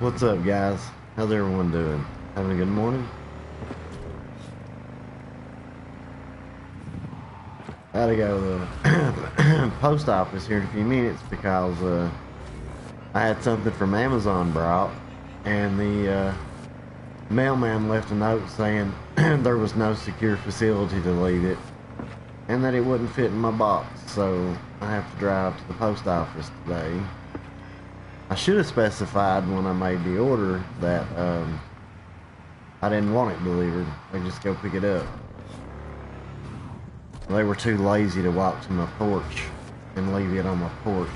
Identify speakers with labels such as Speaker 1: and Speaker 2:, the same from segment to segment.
Speaker 1: What's up, guys? How's everyone doing? Having a good morning? I gotta go to the post office here in a few minutes because I had something from Amazon brought, and the mailman left a note saying there was no secure facility to leave it, and that it wouldn't fit in my box, so I have to drive to the post office today. I should have specified when I made the order that I didn't want it delivered. I just go pick it up. They were too lazy to walk to my porch and leave it on my porch.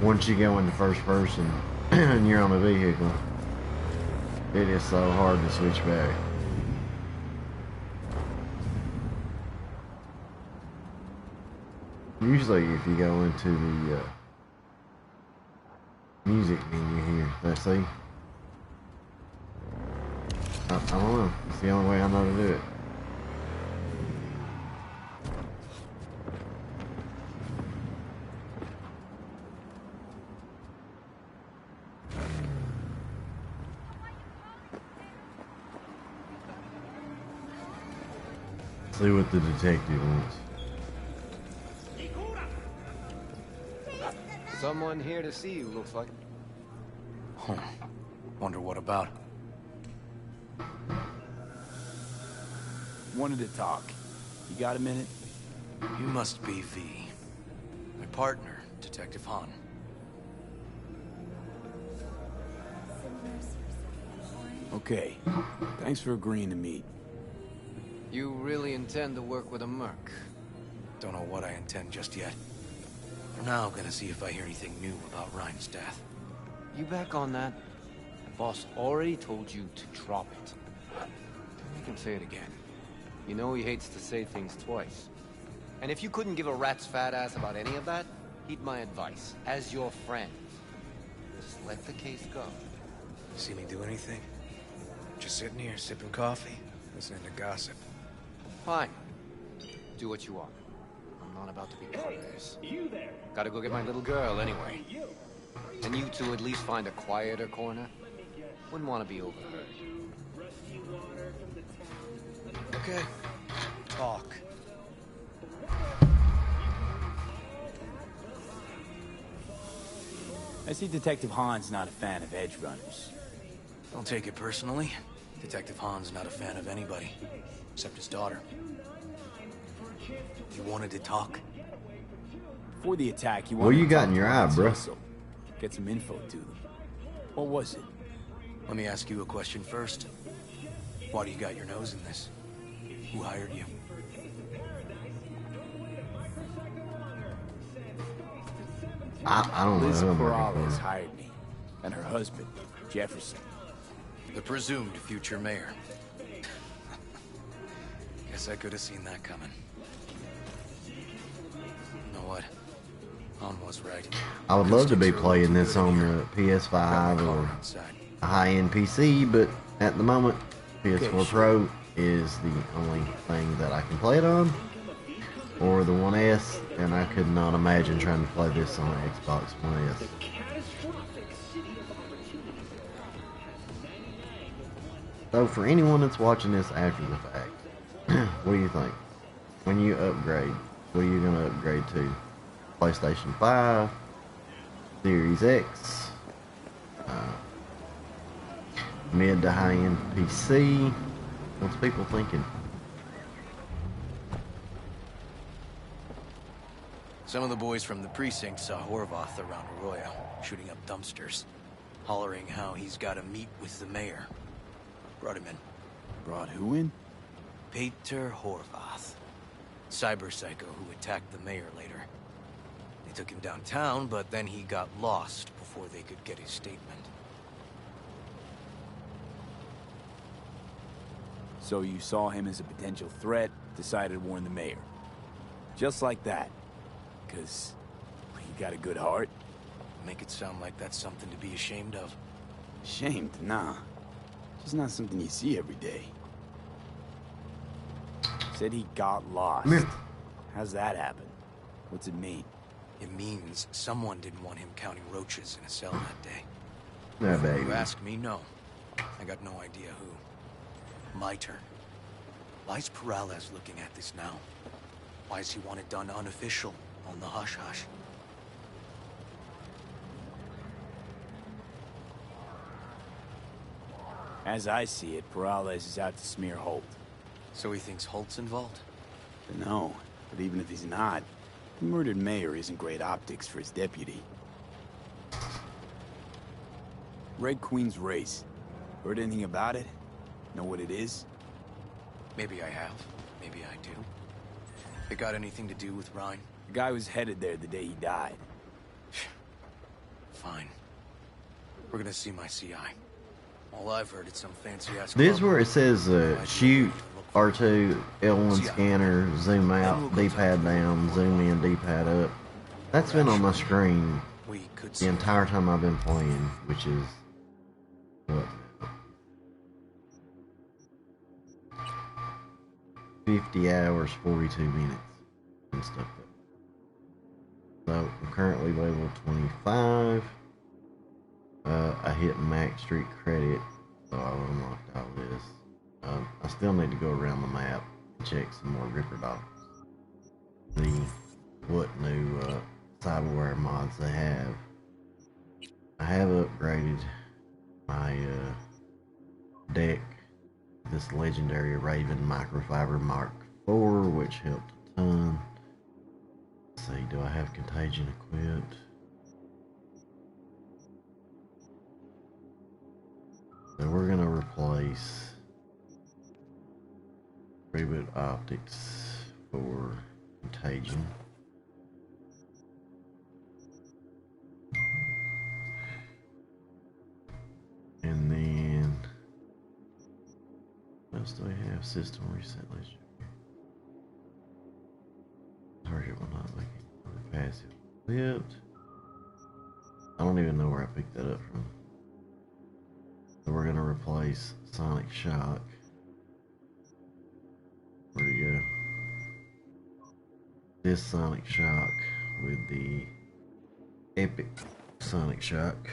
Speaker 1: Once you go into first person and you're on a vehicle, it is so hard to switch back. Usually if you go into the music menu here, let's see. I don't know, it's the only way I know to do it. See what the detective wants.
Speaker 2: Someone here to see you, looks like.
Speaker 3: Huh. Wonder what about.
Speaker 4: Wanted to talk. You got a minute?
Speaker 3: You must be V. My partner, Detective Hahn.
Speaker 4: Okay. Thanks for agreeing to meet.
Speaker 2: You really intend to work with a merc?
Speaker 3: Don't know what I intend just yet. For now, gonna see if I hear anything new about Ryan's death.
Speaker 2: You back on that? The boss already told you to drop it. Don't make him say it again. You know he hates to say things twice. And if you couldn't give a rat's fat ass about any of that, heed my advice. As your friend, just let the case go.
Speaker 3: See me do anything? Just sitting here, sipping coffee, listening to gossip.
Speaker 2: Fine. Do what you want. I'm not about to be part of this.
Speaker 5: You there?
Speaker 2: Gotta go get my little girl anyway. And you two at least find a quieter corner? Wouldn't want to be overheard.
Speaker 3: Okay. Talk.
Speaker 4: I see Detective Hahn's not a fan of edge runners.
Speaker 3: Don't take it personally. Detective Hahn's not a fan of anybody, except his daughter. You wanted to talk?
Speaker 4: Before the attack, you
Speaker 1: What
Speaker 4: wanted
Speaker 1: you
Speaker 4: to
Speaker 1: got
Speaker 4: talk
Speaker 1: in your
Speaker 4: to
Speaker 1: eye,
Speaker 4: Lance
Speaker 1: bro?
Speaker 4: Russell. Get some info to them. What was it?
Speaker 3: Let me ask you a question first. Why do you got your nose in this? Who hired you?
Speaker 1: I don't know
Speaker 4: Liz
Speaker 1: who I'm working
Speaker 4: Corrales
Speaker 1: for.
Speaker 4: hired me. And her husband, Jefferson.
Speaker 3: The presumed future mayor. Guess I could have seen that coming. You know what? Hahn was right.
Speaker 1: I would love to be playing this on the PS5
Speaker 3: Got my car
Speaker 1: or
Speaker 3: outside.
Speaker 1: a high-end PC, but at the moment, PS4
Speaker 4: Okay,
Speaker 1: Pro is the only thing that I can play it on, or the One S, and I could not imagine trying to play this on an Xbox One S. So for anyone that's watching this after the fact, what do you think? When you upgrade, what are you going to upgrade to? PlayStation 5, Series X, mid to high-end PC. What's people thinking?
Speaker 3: Some of the boys from the precinct saw Horvath around Arroyo, shooting up dumpsters, hollering how he's got to meet with the mayor. Brought him in.
Speaker 4: Brought who in?
Speaker 3: Peter Horvath. Cyber psycho who attacked the mayor later. They took him downtown, but then he got lost before they could get his statement.
Speaker 4: So you saw him as a potential threat, decided to warn the mayor. Just like that. 'Cause he got a good heart.
Speaker 3: Make it sound like that's something to be ashamed of.
Speaker 4: Ashamed? Nah. Just not something you see every day. Said he got lost. How's that happen? What's it mean?
Speaker 3: It means someone didn't want him counting roaches in a cell that day.
Speaker 1: Yeah,
Speaker 3: If
Speaker 1: baby.
Speaker 3: you ask me, no. I got no idea who. My turn. Why's Peralez looking at this now? Why does he want it done unofficial, on the hush-hush?
Speaker 4: As I see it, Peralez is out to smear Holt.
Speaker 3: So he thinks Holt's involved?
Speaker 4: No, but even if he's not, the murdered mayor isn't great optics for his deputy. Red Queen's race. Heard anything about it? Know what it is?
Speaker 3: Maybe I have. Maybe I do. It got anything to do with Rhine?
Speaker 4: The guy was headed there the day he died.
Speaker 3: Fine. We're gonna see my CI. All I've heard is some fancy-ass
Speaker 1: This is
Speaker 3: club.
Speaker 1: where it says shoot R2, L1
Speaker 3: Yeah.
Speaker 1: scanner, zoom out, D-pad down, zoom in, D-pad up. That's been on my screen
Speaker 3: We could
Speaker 1: the
Speaker 3: see.
Speaker 1: entire time I've been playing, which is what, 50 hours, 42 minutes and stuff like that. So I'm currently level 25. I hit max street credit, so I unlocked all this. I still need to go around the map and check some more Ripper Dogs. See what new cyberware mods they have. I have upgraded my deck, this legendary Raven microfiber Mark IV, which helped a ton. Let's see, do I have contagion equipped? So we're gonna replace reboot optics for contagion. And then what else do we have? System reset legendary. Target will not make it passive flipped. I don't even know where I picked that up from. So we're gonna replace Sonic Shock. Where'd it go? This Sonic Shock with the Epic Sonic Shock.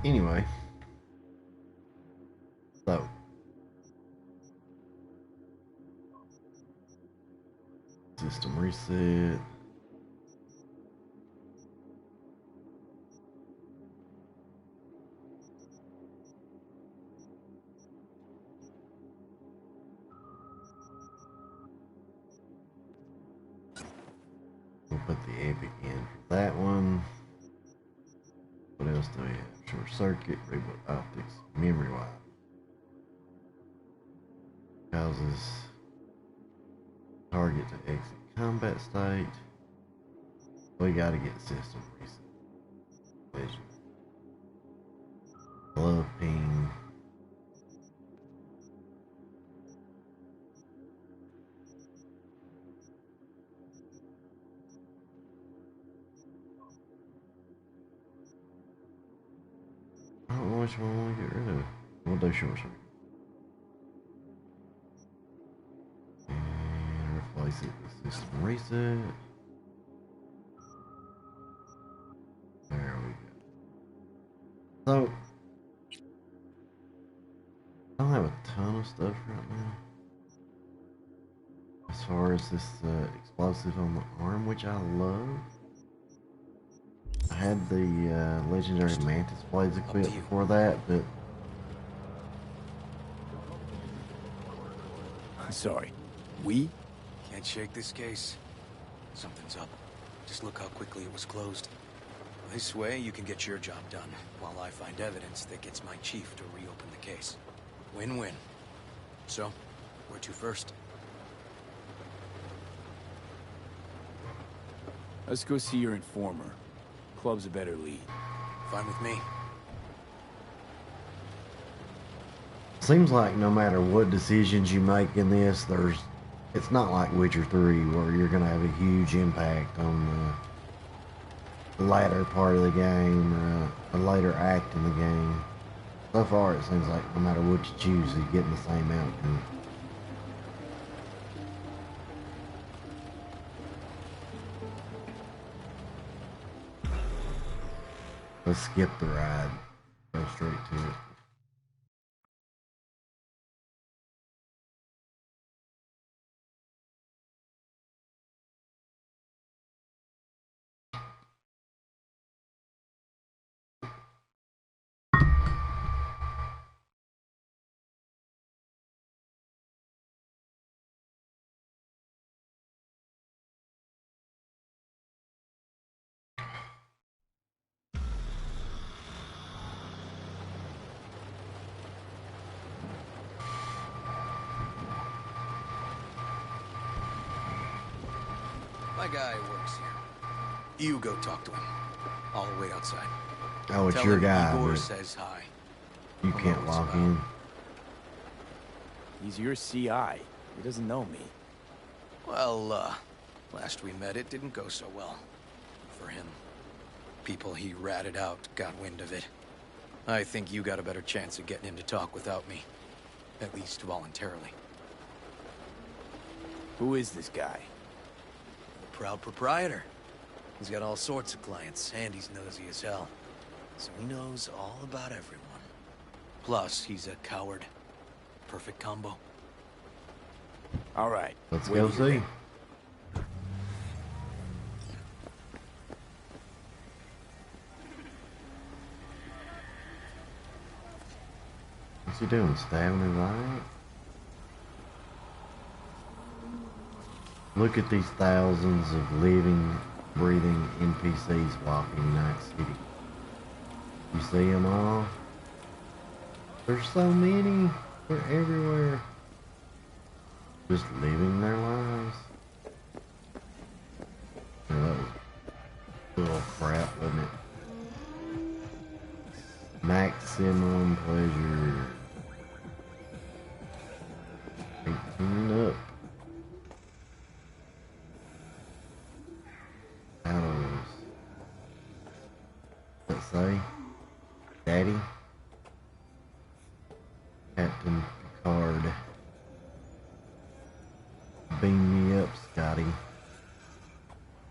Speaker 1: Anyway, so system reset. We'll put the Epic in for that one. What else do we have? Short circuit, reboot optics, memory wipe. Causes target to exit combat state. We gotta get system reset. Legend. Glove ping. I don't know which one I want to get rid of. We'll do short circuit. exit the system. Reset. There we go. So, I don't have a ton of stuff right now. As far as this explosive on the arm, which I love. I had the legendary mantis blades equipped before that, but
Speaker 4: Sorry. We?
Speaker 3: Can't shake this case. Something's up. Just look how quickly it was closed. This way, you can get your job done, while I find evidence that gets my chief to reopen the case. Win-win. So, where to first?
Speaker 4: Let's go see your informer. Club's a better lead.
Speaker 3: Fine with me.
Speaker 1: seems like no matter what decisions you make in this, it's not like Witcher 3 where you're going to have a huge impact on the latter part of the game or a later act in the game. So far, it seems like no matter what you choose, you're getting the same outcome. Let's skip the ride. Go straight to it.
Speaker 3: My guy works here. You go talk to him. I'll wait outside.
Speaker 1: Oh, it's
Speaker 3: Tell
Speaker 1: your
Speaker 3: him
Speaker 1: guy,
Speaker 3: Igor
Speaker 1: but
Speaker 3: says hi.
Speaker 1: you can't walk in.
Speaker 4: He's your CI. He doesn't know me.
Speaker 3: Well, last we met, it didn't go so well. For him. People he ratted out got wind of it. I think you got a better chance of getting him to talk without me. At least voluntarily.
Speaker 4: Who is this guy?
Speaker 3: The proud proprietor. He's got all sorts of clients, and he's nosy as hell. So he knows all about everyone. Plus, he's a coward. Perfect combo.
Speaker 4: All right.
Speaker 1: Let's
Speaker 4: wait
Speaker 1: go
Speaker 4: here
Speaker 1: see.
Speaker 4: then.
Speaker 1: What's he doing? Stabbing his eye? Look at these thousands of living, breathing NPCs walking Night City. You see them all? There's so many. They're everywhere. Just living their lives. Yeah, that was little crap, wasn't it? Maximum pleasure. 18 up. Shadows. Let's say, Daddy, Captain Picard, beam me up, Scotty.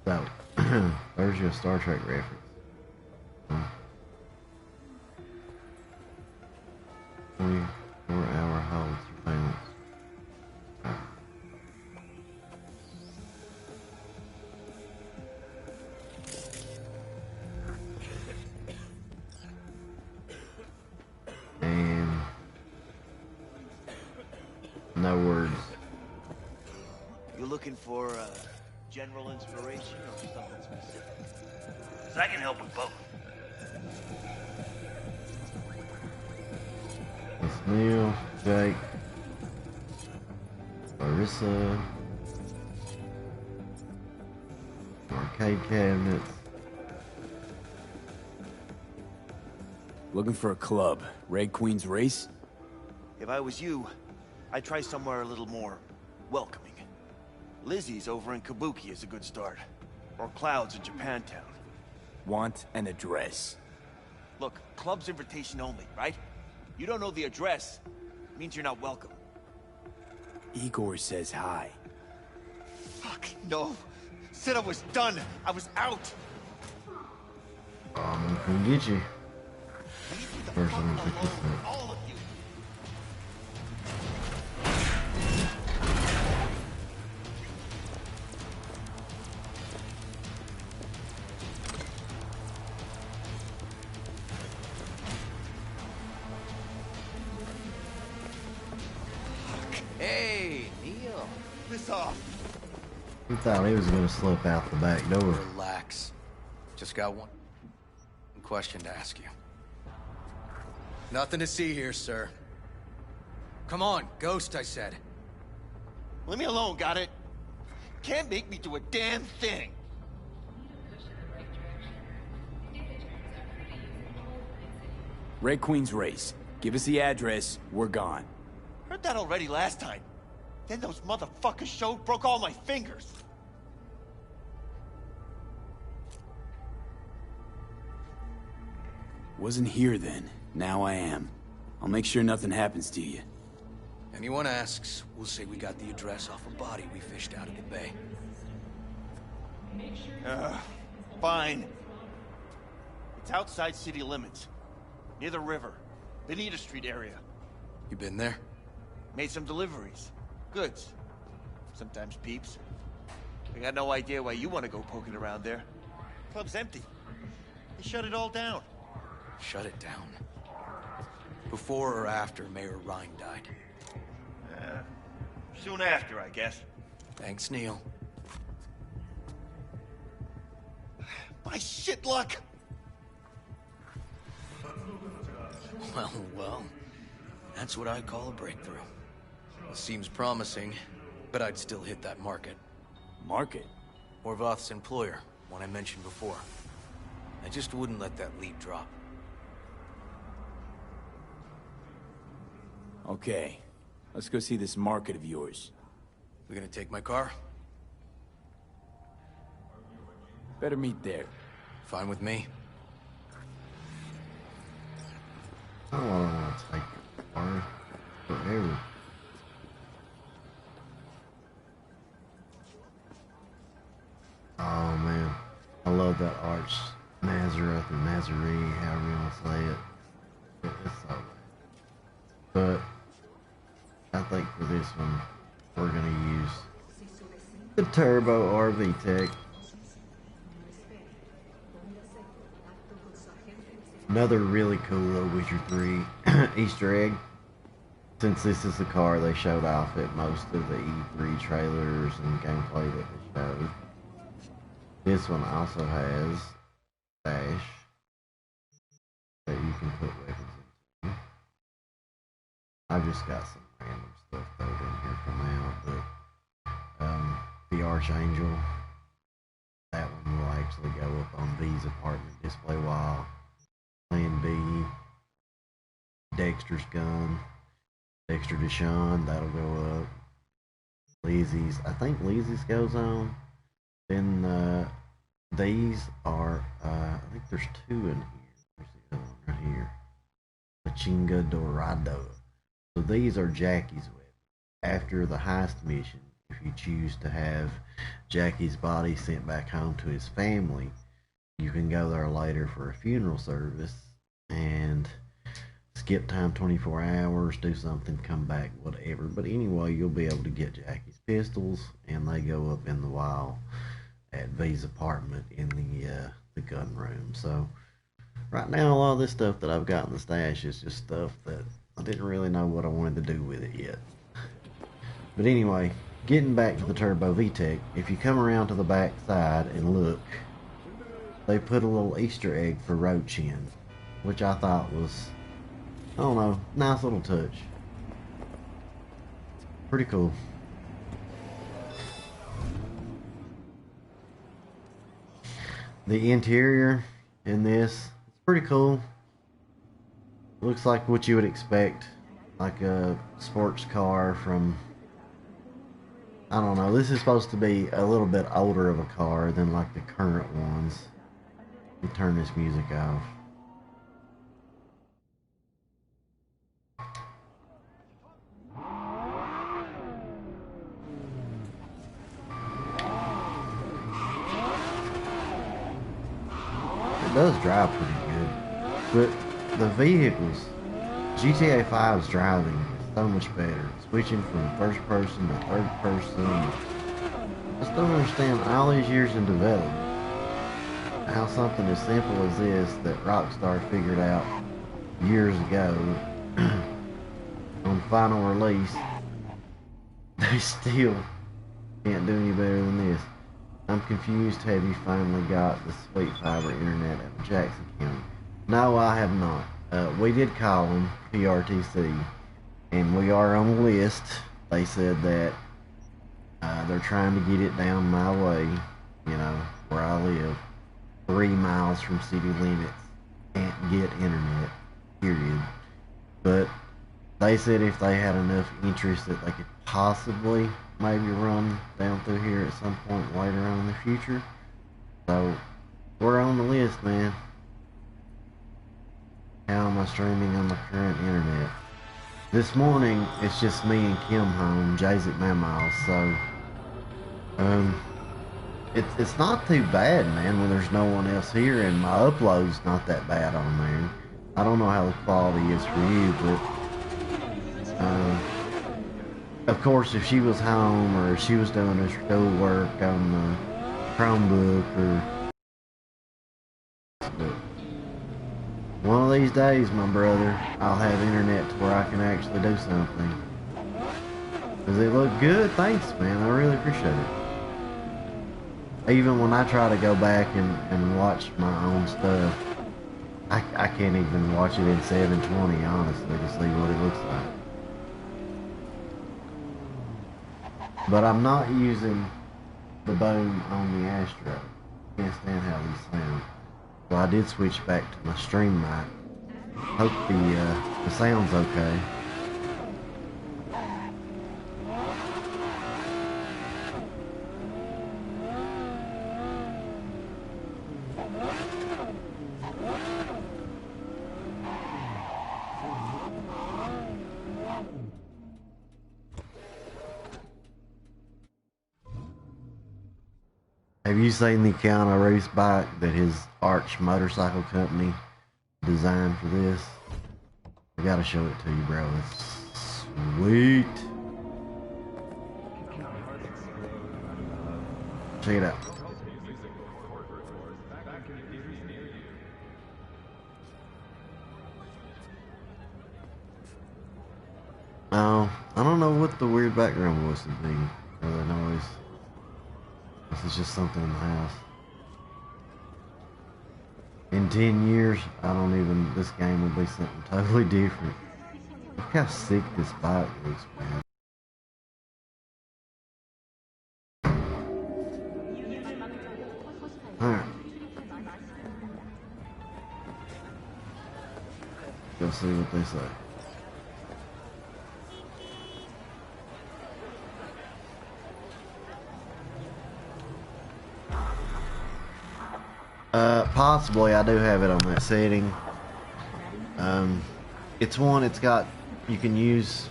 Speaker 1: So, there's your Star Trek reference. 24-hour hold surveillance. And no words.
Speaker 5: You looking for general inspiration or something specific? 'Cause I can help with both.
Speaker 1: It's Neil, Jake, Larissa, arcade cabinets.
Speaker 4: Looking for a club. Red Queen's Race?
Speaker 5: If I was you, I'd try somewhere a little more welcoming. Lizzie's over in Kabuki is a good start. Or Cloud's in Japantown.
Speaker 4: Want an address.
Speaker 5: Look, club's invitation only, right? You don't know the address, means you're not welcome.
Speaker 4: Igor says hi.
Speaker 5: Fuck, no. Said I was done. I was out.
Speaker 1: I'm gonna come get you.
Speaker 5: Leave me the
Speaker 1: First,
Speaker 5: fuck
Speaker 1: I'm gonna pick this
Speaker 5: alone,
Speaker 1: up.
Speaker 5: all of you.
Speaker 2: Hey, Neil.
Speaker 5: Piss off.
Speaker 1: He thought he was gonna slip out the back door.
Speaker 3: Relax. Just got one question to ask you. Nothing to see here, sir. Come on, Ghost, I said.
Speaker 5: Leave me alone, got it? Can't make me do a damn thing.
Speaker 4: Red Queen's race. Give us the address, we're gone.
Speaker 5: Heard that already last time. Then those motherfuckers showed, broke all my fingers.
Speaker 4: Wasn't here then. Now I am. I'll make sure nothing happens to you.
Speaker 3: Anyone asks, we'll say we got the address off a body we fished out of the bay.
Speaker 5: Fine. It's outside city limits. Near the river. Benita Street area.
Speaker 3: You been there?
Speaker 5: Made some deliveries. Goods. Sometimes peeps. I got no idea why you want to go poking around there. Club's empty. They shut it all down.
Speaker 3: Shut it down. Before or after Mayor Rhine died?
Speaker 5: Soon after, I guess.
Speaker 3: Thanks, Neil.
Speaker 5: My shit luck!
Speaker 3: Well. That's what I call a breakthrough. It seems promising, but I'd still hit that market.
Speaker 4: Market?
Speaker 3: Horvath's employer, one I mentioned before. I just wouldn't let that lead drop.
Speaker 4: Okay. Let's go see this market of yours.
Speaker 3: We gonna take my car?
Speaker 4: Better meet there.
Speaker 3: Fine with me.
Speaker 1: I don't want to take it far. Forever. Oh man, I love that Arch Nazareth or Nazarene, however you want to say it. It's so bad. But I think for this one, we're gonna use the Turbo RV Tech. Another really cool little Witcher 3 Easter egg. Since this is the car they showed off at most of the E3 trailers and gameplay that they showed. This one also has dash that you can put weapons into. I've just got some random stuff thrown in here for now, but the Archangel, that one will actually go up on V's apartment display wall. Plan B, Dexter's gun, Dexter Deshawn, that'll go up. Lizzie's, I think Lizzie's goes on. Then these are, I think there's two in here. There's the other one right here. Pachinga Dorado. So these are Jackie's weapons. After the heist mission, if you choose to have Jackie's body sent back home to his family, you can go there later for a funeral service and skip time 24 hours, do something, come back, whatever. But anyway, you'll be able to get Jackie's pistols, and they go up in the wall at V's apartment in the gun room. So right now, a lot of this stuff that I've got in the stash is just stuff that I didn't really know what I wanted to do with it yet. But anyway, getting back to the Turbo VTEC, if you come around to the back side and look, they put a little Easter egg for Rochin, which I thought was, I don't know, nice little touch. Pretty cool. The interior in this, it's pretty cool. Looks like what you would expect, like a sports car from, I don't know, this is supposed to be a little bit older of a car than like the current ones. Let me turn this music off. it does drive pretty good. But the vehicles, GTA 5's driving is so much better. Switching from first person to third person. I just don't understand all these years in development how something as simple as this that Rockstar figured out years ago on final release, they still can't do any better than this. I'm confused. Have you finally got the sweet fiber internet at Jackson County? No, I have not. We did call them PRTC, and we are on the list. They said that they're trying to get it down my way, you know, where I live, 3 miles from city limits. Can't get internet, period. But they said if they had enough interest that they could possibly maybe run down through here at some point later on in the future. So we're on the list, man. How am I streaming on my current internet? This morning it's just me and Kim home. Jay's at Mama's, so it's not too bad, man, when there's no one else here, and my upload's not that bad on there. I don't know how the quality is for you, but of course, if she was home or she was doing her schoolwork on the Chromebook but one of these days, my brother, I'll have internet to where I can actually do something. Does it look good? Thanks, man. I really appreciate it. Even when I try to go back and watch my own stuff, I can't even watch it in 720, honestly, to see what it looks like. But I'm not using the boom on the Astro. Can't stand how these sound. So I did switch back to my stream mic. Hope the sound's okay. Have you seen the Keanu Reeves bike that his Arch motorcycle company designed for this? I gotta show it to you, bro. It's sweet. Check it out. Oh, I don't know what the weird background voice would be, or the noise. This is just something in the house. In 10 years, this game will be something totally different. Look how sick this bike looks, man. Alright. Go see what they say. Possibly, I do have it on that setting. It's got, you can use,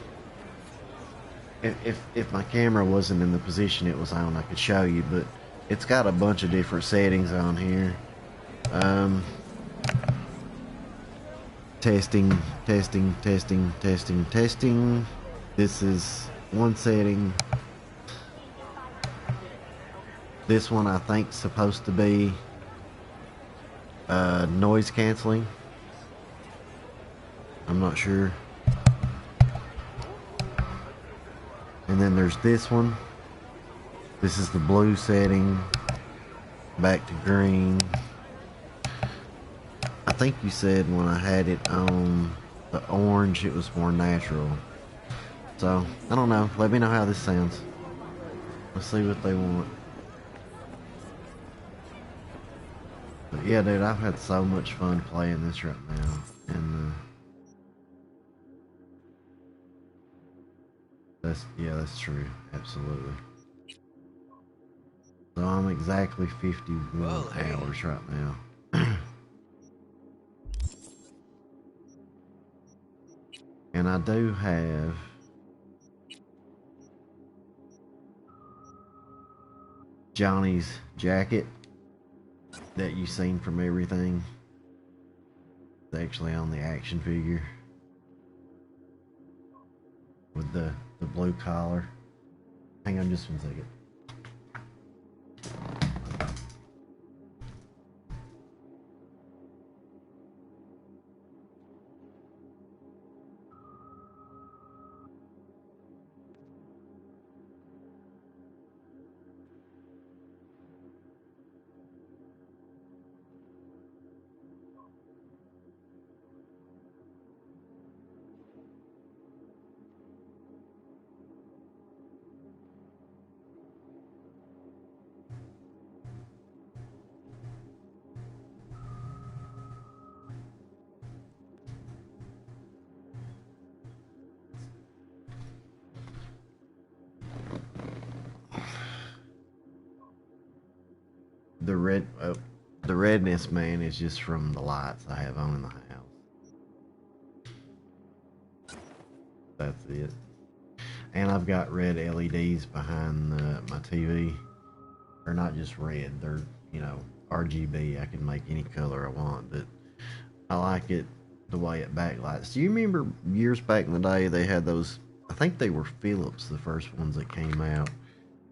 Speaker 1: if my camera wasn't in the position it was on, I could show you, but it's got a bunch of different settings on here. Testing. This is one setting. This one I think is supposed to be noise canceling. I'm not sure. And then there's this one. This is the blue setting. Back to green. I think you said when I had it on the orange it was more natural. So, I don't know. Let me know how this sounds. Let's see what they want. But yeah, dude, I've had so much fun playing this right now, and that's true, absolutely. So I'm exactly 51 hours right now, and I do have Johnny's jacket. that you've seen from everything. It's actually on the action figure with the blue collar. Hang on just one second. The redness, man, is just from the lights I have on in the house. That's it. And I've got red LEDs behind my TV. They're not just red, they're, you know, RGB. I can make any color I want, but I like it the way it backlights. Do you remember years back in the day they had those, I think they were Philips, the first ones that came out,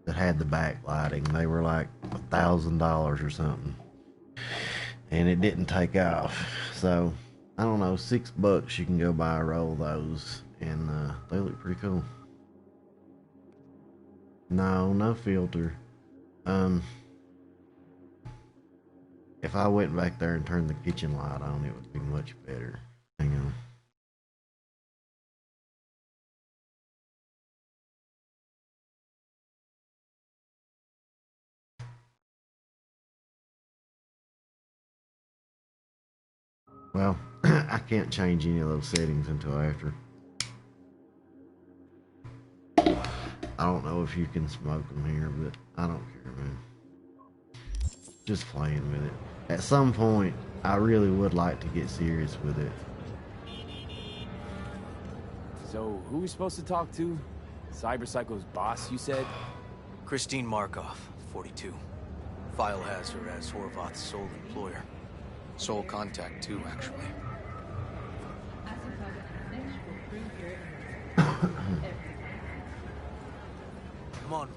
Speaker 1: that had the backlighting. They were like $1,000 or something, and it didn't take off. So I don't know, $6 you can go buy a roll of those, and they look pretty cool. No filter. If I went back there and turned the kitchen light on, it would be much better. Hang on. Well, I can't change any of those settings until after. I don't know if you can smoke them here, but I don't care, man. Just playing with it. At some point, I really would like to get serious with it.
Speaker 4: So, who are we supposed to talk to? Cyberpsycho's boss, you said?
Speaker 3: Christine Markov, 42. File has her as Horvath's sole employer. Sole contact, too, actually. Come on, V.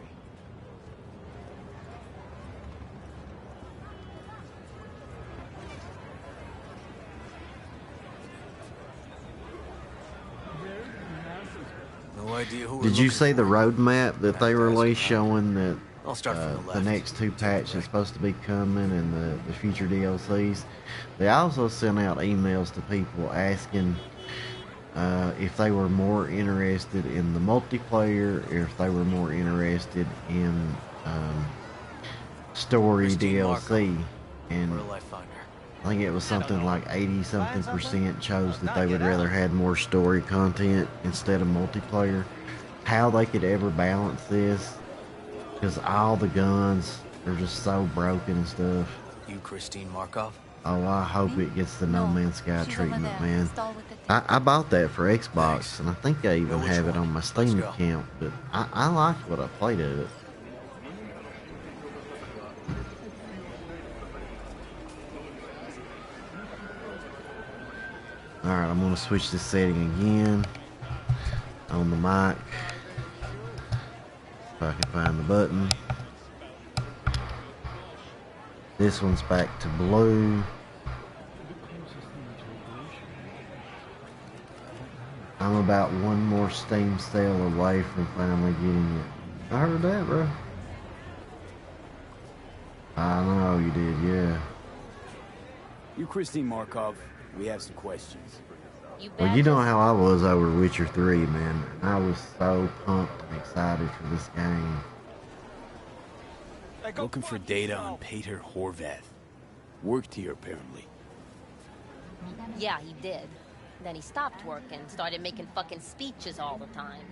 Speaker 3: No idea who.
Speaker 1: Did you see the roadmap that they released showing that
Speaker 3: I'll start from the
Speaker 1: the
Speaker 3: left.
Speaker 1: next two patches is supposed to be coming and the future DLCs? They also sent out emails to people asking if they were more interested in the multiplayer, or if they were more interested in story
Speaker 3: Christine
Speaker 1: DLC. And
Speaker 3: Where'll I find her?
Speaker 1: I think it was something like 80-something% chose that they would rather had more story content instead of multiplayer. How they could ever balance this, because all the guns are just so broken and stuff.
Speaker 3: You Christine Markov?
Speaker 1: Oh, I hope it gets the No Man's Sky treatment, man. I bought that for Xbox,
Speaker 3: Thanks.
Speaker 1: and I think I even
Speaker 3: Know which
Speaker 1: have it
Speaker 3: one.
Speaker 1: on my Steam
Speaker 3: Let's go.
Speaker 1: account, but I liked what I played of it. Alright, I'm going to switch this setting again on the mic. If I can find the button. This one's back to blue. I'm about one more Steam sale away from finally getting it. I heard that, bro. I know you did, yeah.
Speaker 4: You Christine Markov, we have some questions.
Speaker 1: Well, you know how I was over Witcher 3, man. I was so pumped and excited for this game.
Speaker 4: Looking for data on Peter Horvath. Worked here, apparently.
Speaker 6: Yeah, he did. Then he stopped working, started making fucking speeches all the time.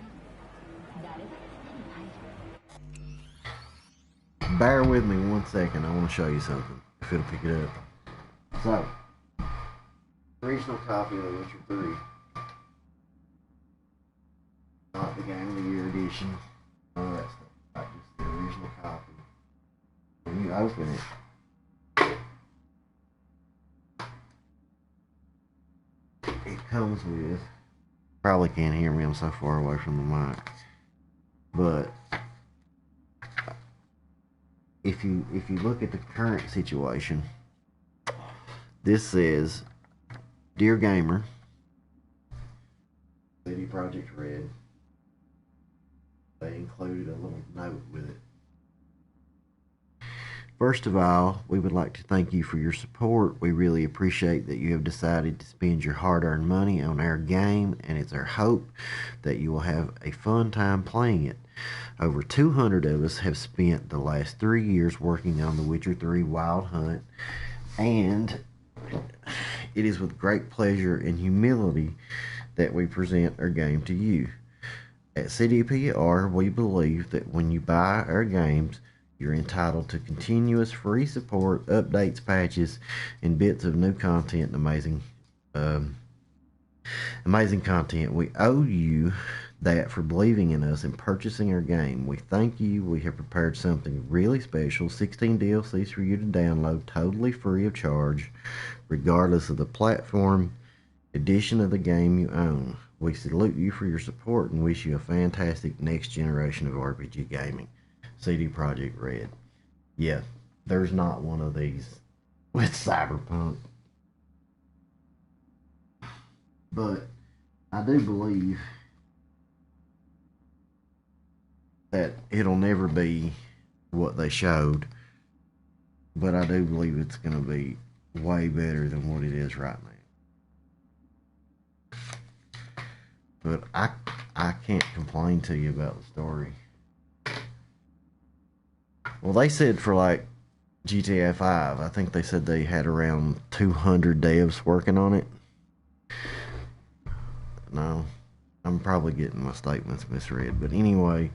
Speaker 1: Bear with me 1 second. I want to show you something, if it'll pick it up. So, original copy of The Witcher 3. Not the Game of the Year edition. None of that stuff. Not just the original copy. When you open it, comes with, probably can't hear me, I'm so far away from the mic, but if you look at the current situation, this says, "Dear Gamer, CD Projekt Red." They included a little note with it. "First of all, we would like to thank you for your support. We really appreciate that you have decided to spend your hard-earned money on our game, and it's our hope that you will have a fun time playing it. Over 200 of us have spent the last 3 years working on The Witcher 3 Wild Hunt, and it is with great pleasure and humility that we present our game to you. At CDPR, we believe that when you buy our games, you're entitled to continuous free support, updates, patches, and bits of new content and amazing content. We owe you that for believing in us and purchasing our game. We thank you. We have prepared something really special, 16 DLCs for you to download, totally free of charge, regardless of the platform edition of the game you own. We salute you for your support and wish you a fantastic next generation of RPG gaming. CD Projekt Red." Yeah, there's not one of these with Cyberpunk. But I do believe that it'll never be what they showed. But I do believe it's going to be way better than what it is right now. But I can't complain to you about the story. Well, they said for like GTA 5, I think they said they had around 200 devs working on it. No, I'm probably getting my statements misread. But anyway,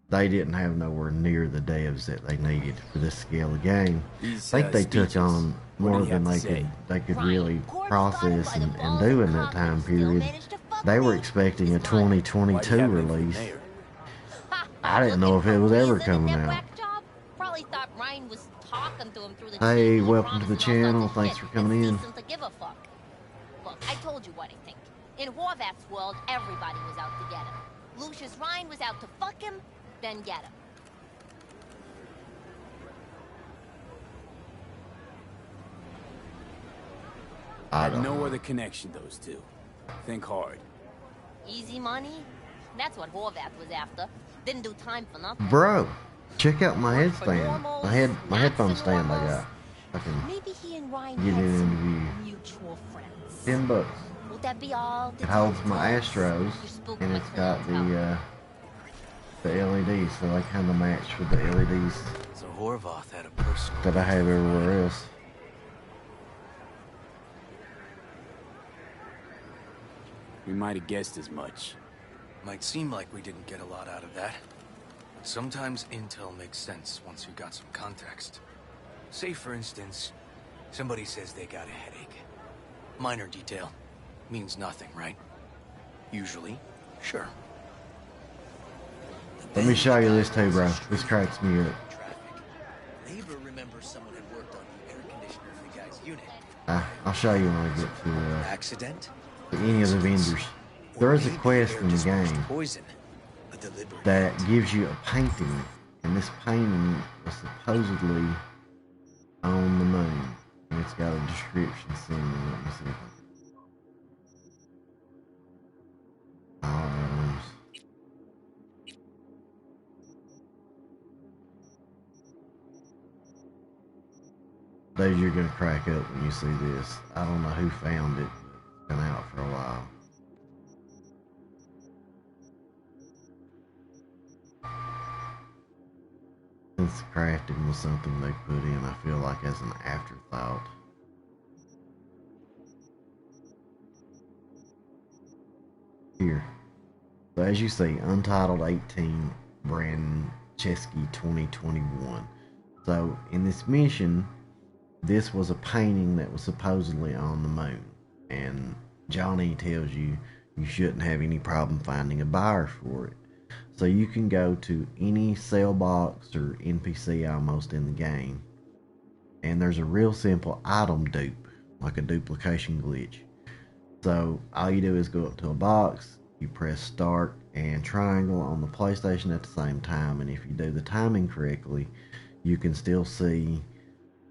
Speaker 1: they didn't have nowhere near the devs that they needed for this scale of game. I think they took on more than they could really process and do in that time period. They were expecting a 2022 release. I didn't know if it was ever coming out. Hey, welcome to the channel. Thanks for coming in.
Speaker 6: Look, I told you what I think. In Horvath's world, everybody was out to get him. Lucius Ryan was out to fuck him, then get him.
Speaker 4: I have no other connection, those two. Think hard.
Speaker 6: Easy money? That's what Horvath was after. Didn't do time for nothing.
Speaker 1: Bro, check out my headstand. My headphone stand I got. I can
Speaker 6: Maybe he and Ryan
Speaker 1: get
Speaker 6: had
Speaker 1: in
Speaker 6: some
Speaker 1: interview.
Speaker 6: mutual friends.
Speaker 1: $10.
Speaker 6: Would that be all?
Speaker 1: It holds my Astros, and it's got the LEDs, so they kind of match with the LEDs
Speaker 3: So Horvath had a personal
Speaker 1: that I have everywhere else.
Speaker 4: We might have guessed as much.
Speaker 3: Might seem like we didn't get a lot out of that. But sometimes intel makes sense once you've got some context. Say, for instance, somebody says they got a headache. Minor detail. Means nothing, right? Usually, sure.
Speaker 1: Let me show you this too, bro. This cracks me up.
Speaker 3: Neighbor remembers someone had worked on the air conditioner for the guy's unit.
Speaker 1: I'll show you when I get to
Speaker 3: Accident?
Speaker 1: any of the vendors. There is a quest in the game
Speaker 3: Poison. A deliberate
Speaker 1: that gives you a painting, and this painting was supposedly on the moon, and it's got a description seen in it. Let me see if I can. Dude, you're gonna crack up when you see this. I don't know who found it, but it's been out for a while. Since crafting was something they put in, I feel like as an afterthought. Here. So as you see, Untitled 18, Brandon Chesky 2021. So in this mission, this was a painting that was supposedly on the moon. And Johnny tells you you shouldn't have any problem finding a buyer for it. So you can go to any sale box or NPC almost in the game, and there's a real simple item dupe, like a duplication glitch. So all you do is go up to a box, you press start and triangle on the PlayStation at the same time, and if you do the timing correctly, you can still see,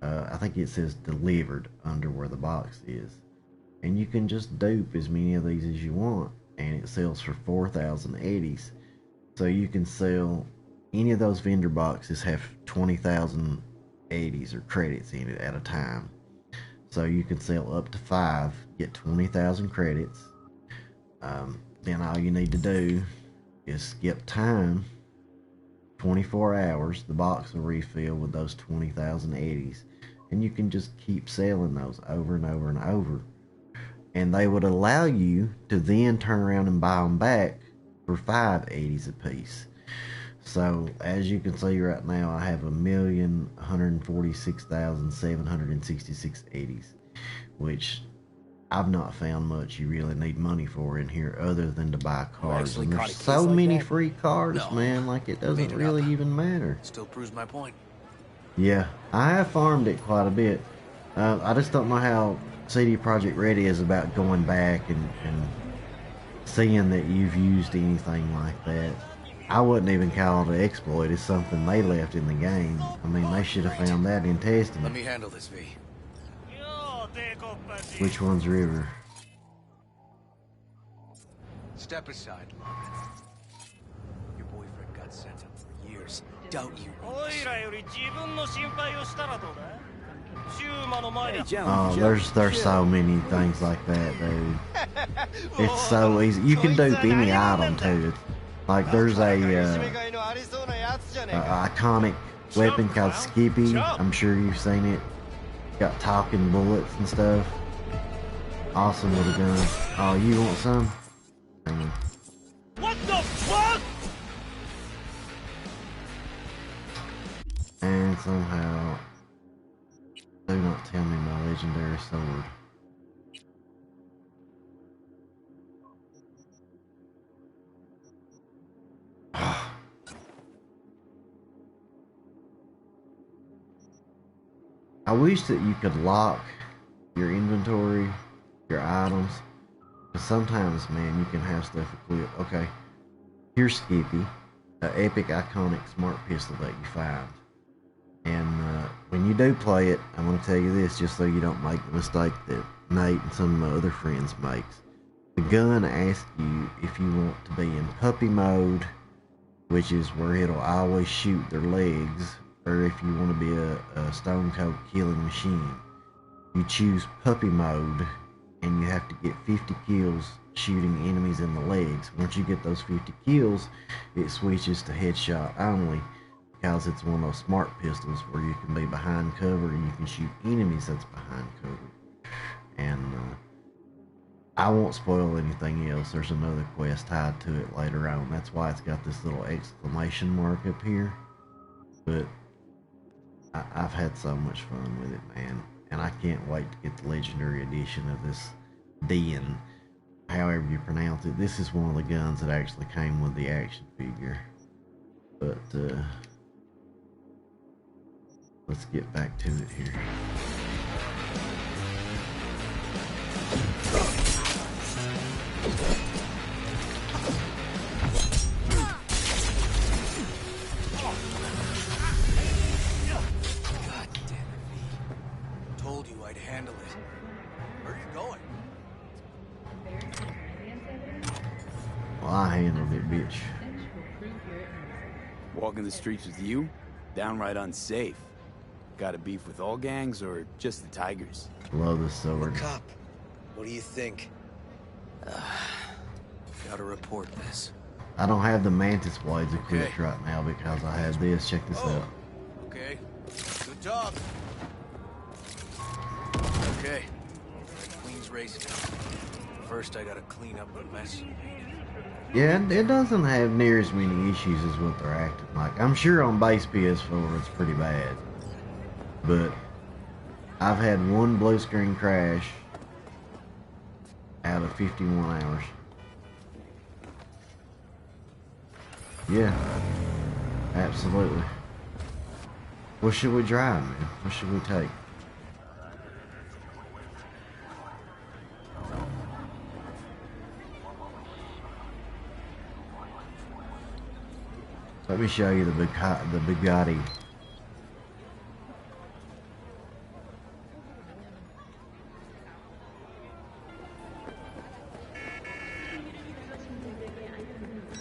Speaker 1: I think it says delivered under where the box is. And you can just dupe as many of these as you want, and it sells for 4,000 eddies. So you can sell any of those vendor boxes have 20,000 eddies or credits in it at a time. So you can sell up to 5, get 20,000 credits. Then all you need to do is skip time, 24 hours, the box will refill with those 20,000 eddies. And you can just keep selling those over and over and over. And they would allow you to then turn around and buy them back for 5 eddies a piece. So as you can see right now, I have 1,146,766 eddies, which I've not found much you really need money for in here other than to buy cars. And there's so many free cars, man, like it doesn't really even matter.
Speaker 3: Still proves my point.
Speaker 1: Yeah, I have farmed it quite a bit. I just don't know how CD Projekt Red is about going back and seeing that you've used anything like that. I wouldn't even call it an exploit. It's something they left in the game. I mean, they should have found that in testing.
Speaker 3: Let me handle this, V.
Speaker 1: Which one's River?
Speaker 3: Step aside, Logan. Your boyfriend got sent up for years. Doubt you.
Speaker 1: Oh, there's so many things like that, dude. It's so easy. You can dupe any item too. Like there's a iconic weapon called Skippy. I'm sure you've seen it. Got talking bullets and stuff. Awesome little gun. Oh, you want some?
Speaker 7: What the fuck?
Speaker 1: And somehow, do not tell me my legendary sword. I wish that you could lock your inventory, your items, because sometimes, man, you can have stuff equipped. Okay, here's Skippy, an epic, iconic smart pistol that you find. And when you do play it, I'm going to tell you this, just so you don't make the mistake that Nate and some of my other friends makes. The gun asks you if you want to be in puppy mode, which is where it'll always shoot their legs, or if you want to be a stone cold killing machine. You choose puppy mode, and you have to get 50 kills shooting enemies in the legs. Once you get those 50 kills, it switches to headshot only, because it's one of those smart pistols where you can be behind cover and you can shoot enemies that's behind cover. And I won't spoil anything else. There's another quest tied to it later on. That's why it's got this little exclamation mark up here. But I've had so much fun with it, man. And I can't wait to get the legendary edition of this Den, however you pronounce it. This is one of the guns that actually came with the action figure. But let's get back to it here.
Speaker 3: Handle it. Where are you going?
Speaker 1: Well, I handled it, bitch.
Speaker 4: Walking the streets with you? Downright unsafe. Got a beef with all gangs or just the Tigers?
Speaker 1: Love the sword.
Speaker 3: Cop, what do you think? Gotta report this.
Speaker 1: I don't have the mantis blades equipped right now because I have this. Check this out.
Speaker 3: Okay. Good talk. Okay. Queen's racing. First, I gotta clean up the mess.
Speaker 1: Yeah, it doesn't have near as many issues as what they're acting like. I'm sure on base PS4 it's pretty bad. But I've had one blue screen crash out of 51 hours. Yeah, absolutely. What should we drive, man? What should we take? Let me show you the Bugatti.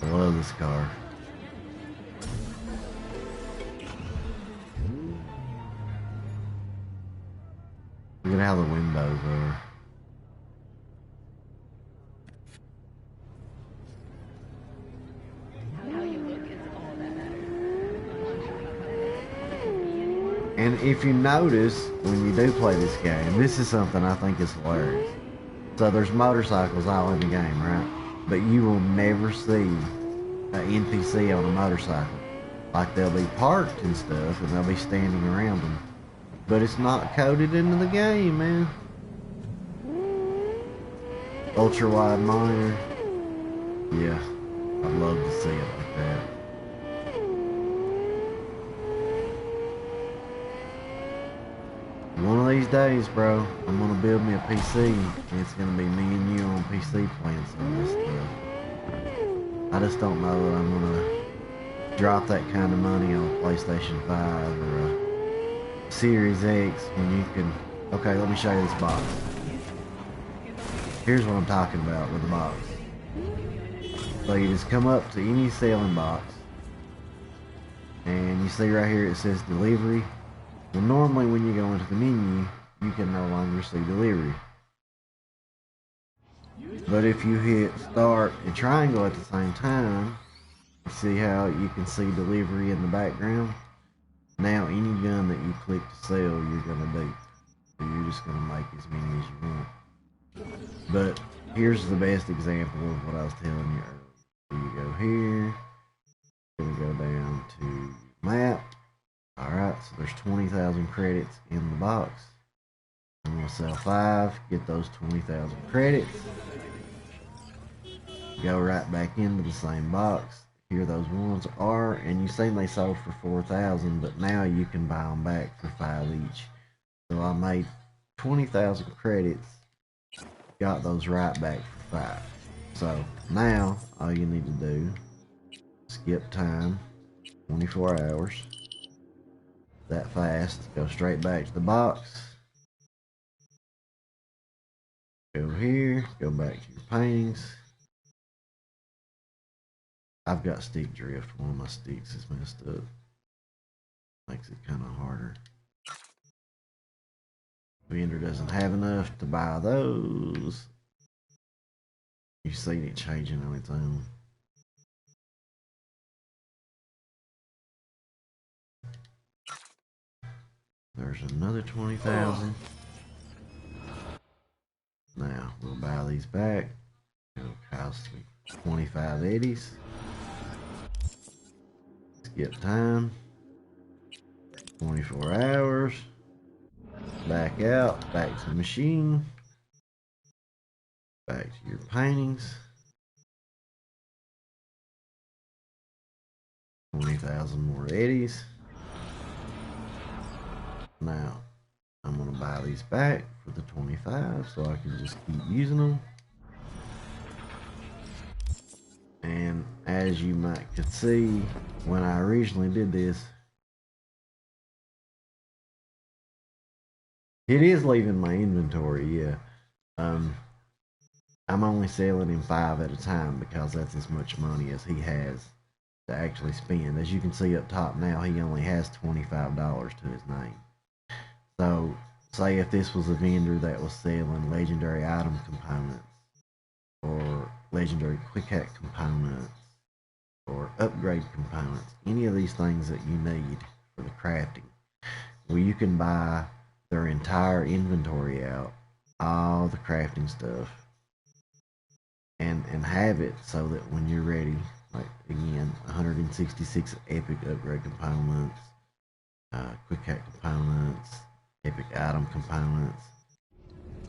Speaker 1: I love this car. Look at how the windows are. And if you notice, when you do play this game, this is something I think is hilarious. So there's motorcycles all in the game, right? But you will never see an NPC on a motorcycle. Like they'll be parked and stuff, and they'll be standing around them. But it's not coded into the game, man. Ultra wide monitor. Yeah, I'd love to see it like that. One of these days, bro, I'm gonna build me a PC, and it's gonna be me and you on PC playing some of this stuff. I just don't know that I'm gonna drop that kind of money on a PlayStation 5 or a Series X when you can... Okay, let me show you this box. Here's what I'm talking about with the box. So you just come up to any selling box, and you see right here it says delivery. Well, normally when you go into the menu, you can no longer see delivery. But if you hit start and triangle at the same time, you see how you can see delivery in the background? Now any gun that you click to sell, you're gonna do. So you're just gonna make as many as you want. But here's the best example of what I was telling you earlier. So you go here, then go down to map. Alright, so there's 20,000 credits in the box. I'm gonna sell 5, get those 20,000 credits. Go right back into the same box. Here those ones are, and you seen they sold for 4,000, but now you can buy them back for 5 each. So I made 20,000 credits, got those right back for 5. So now all you need to do, skip time, 24 hours. That fast, go straight back to the box. Go here, go back to your paintings. I've got stick drift. One of my sticks is messed up. Makes it kind of harder. Vendor doesn't have enough to buy those. You've seen it changing on its own. There's another 20,000. Now we'll buy these back. It'll cost me 2580s. Skip time. 24 hours. Back out. Back to the machine. Back to your paintings. 20,000 more 80s. Now, I'm going to buy these back for the 25 so I can just keep using them. And as you might could see, when I originally did this, it is leaving my inventory, yeah. I'm only selling him 5 at a time because that's as much money as he has to actually spend. As you can see up top now, he only has $25 to his name. So, say if this was a vendor that was selling legendary item components, or legendary quick hack components, or upgrade components, any of these things that you need for the crafting, well, you can buy their entire inventory out, all the crafting stuff, and have it so that when you're ready, like again, 166 epic upgrade components, quick hack components, epic item components.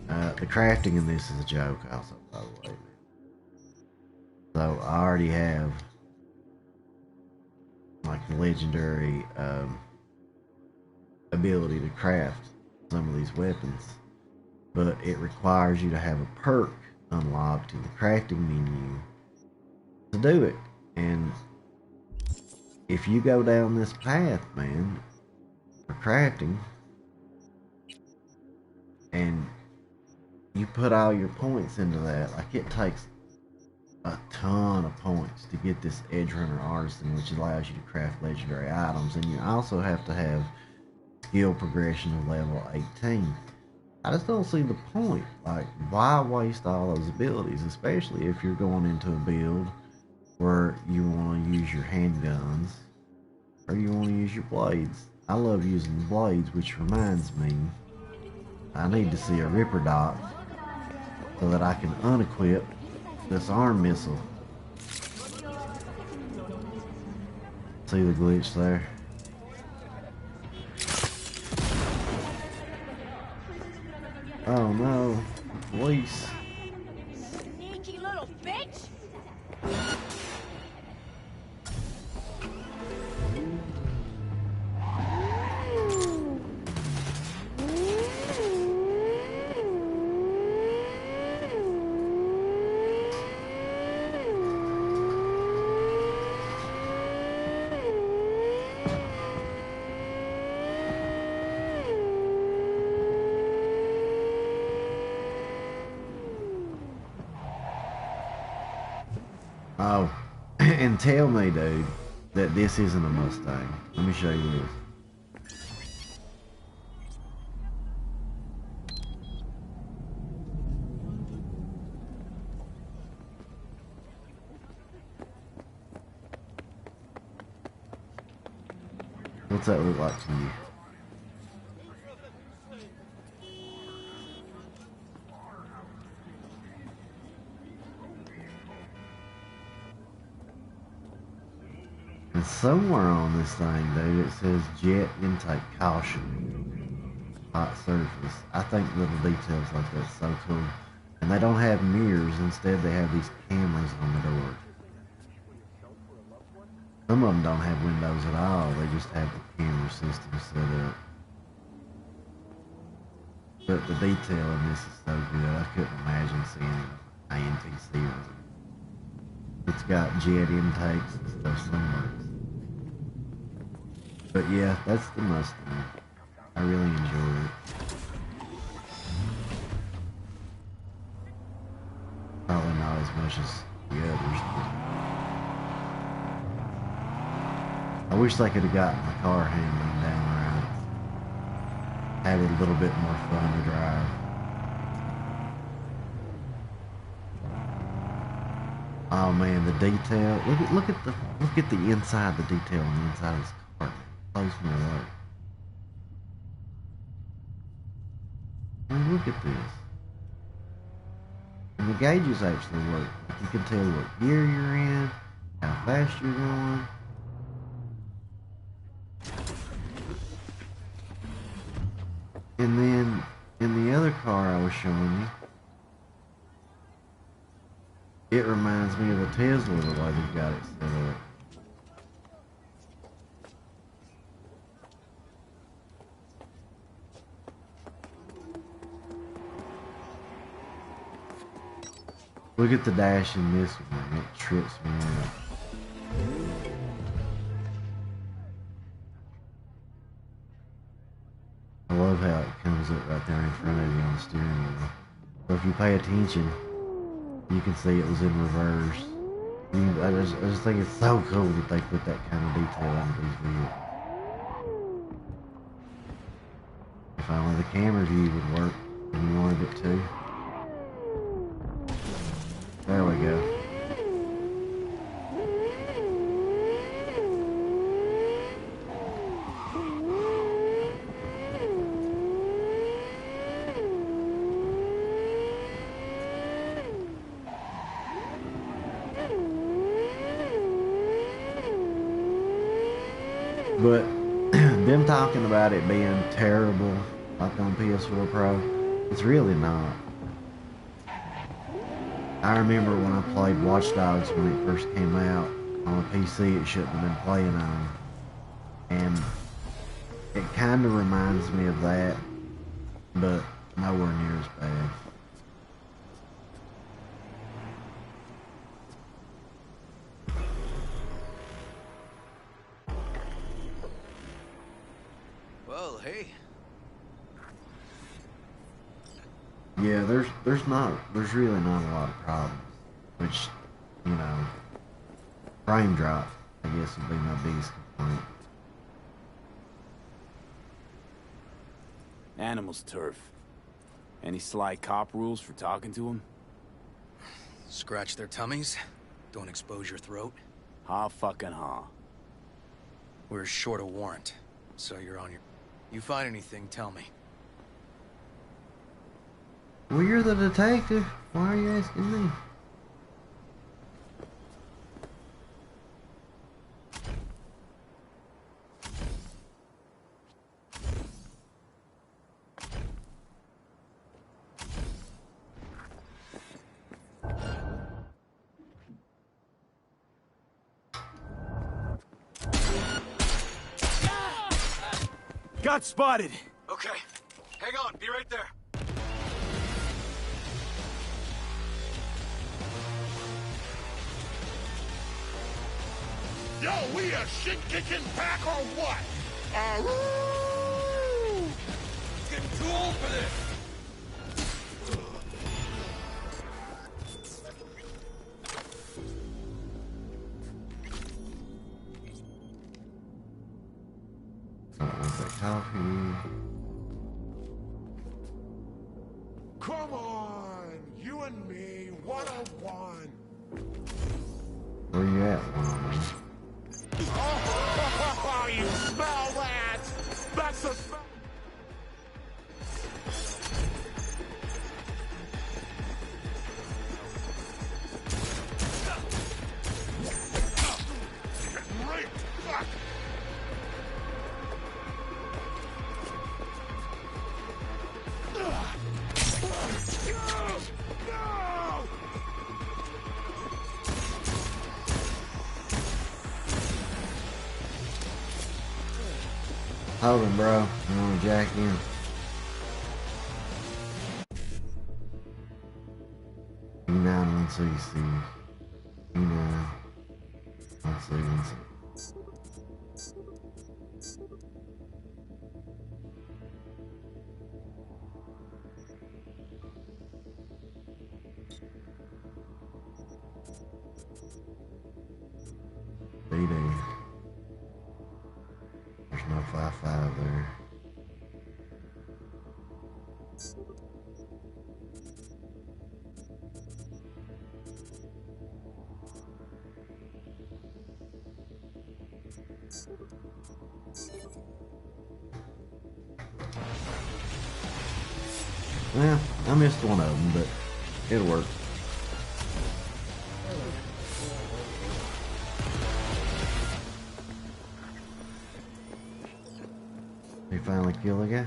Speaker 1: The crafting in this is a joke also, by the way. So I already have like the legendary ability to craft some of these weapons, but it requires you to have a perk unlocked in the crafting menu to do it. And if you go down this path, man, for crafting, and you put all your points into that, like it takes a ton of points to get this Edge Runner Artisan, which allows you to craft legendary items, and you also have to have skill progression of level 18. I just don't see the point. Like, why waste all those abilities, especially if you're going into a build where you want to use your handguns or you want to use your blades. I love using blades, which reminds me, I need to see a Ripper Dot so that I can unequip this arm missile. See the glitch there? Oh no, police.
Speaker 6: Sneaky little bitch!
Speaker 1: Oh, and tell me, dude, that this isn't a Mustang. Let me show you this. What's that look like to you? And somewhere on this thing, dude, it says jet intake caution. Hot surface. I think little details like that's so cool. And they don't have mirrors, instead they have these cameras on the door. Some of them don't have windows at all, they just have the camera system set up. But the detail in this is so good, I couldn't imagine seeing an ANTC. It's got jet intakes and stuff somewhere. But yeah, that's the Mustang. I really enjoy it. Probably not as much as the others, but I wish they could have gotten the car handling down right. Had it a little bit more fun to drive. Oh man, the detail. Look at the inside, the detail on the inside of this car. Blows me away. I mean, look at this. And the gauges actually work. You can tell what gear you're in, how fast you're going. And then in the other car I was showing you, it reminds me of a Tesla the way they've got it set up. Look at the dash in this one, it trips me out. I love how it comes up right there in front of you on the steering wheel. So if you pay attention, you can see it was in reverse. I just think it's so cool that they put that kind of detail into these vehicles. If only the camera view would work when you wanted it to. There we go. But them talking about it being terrible, like on PS4 Pro, it's really not. I remember when I played Watch Dogs when it first came out on a PC, it shouldn't have been playing on. And it kind of reminds me of that, but nowhere near as bad. Yeah, there's really not a lot of problems, which, you know, frame drop, I guess, would be my biggest complaint.
Speaker 4: Animal's turf. Any sly cop rules for talking to him?
Speaker 3: Scratch their tummies. Don't expose your throat.
Speaker 4: Ha fucking ha.
Speaker 3: We're short a warrant, so you're on your... You find anything, tell me.
Speaker 1: Well, you're the detective. Why are you asking me?
Speaker 4: Got spotted!
Speaker 3: Okay. Hang on, be right there.
Speaker 7: Yo, we a shit-kicking pack or what? It's getting too old for this.
Speaker 1: Coffee.
Speaker 7: Come on, you and me, 101.
Speaker 1: Where you at, woman?
Speaker 7: Oh, you smell that? That's the smell. Great, fuck.
Speaker 1: Hold him, bro. I want to jack in. E9 1CC. E9 1C1C. BD. There's no 5-5 there. Well, I missed one of them, but it'll work. They finally kill the guy.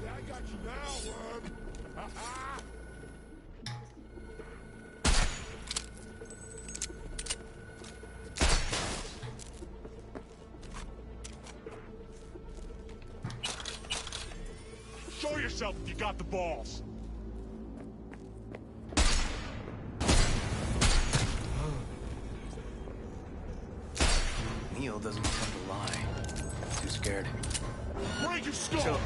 Speaker 7: Yeah, I got you now, worm. Ha-ha. Show yourself if you got the balls.
Speaker 3: Neil doesn't come to lie. Too scared.
Speaker 7: Break your skull.
Speaker 3: So-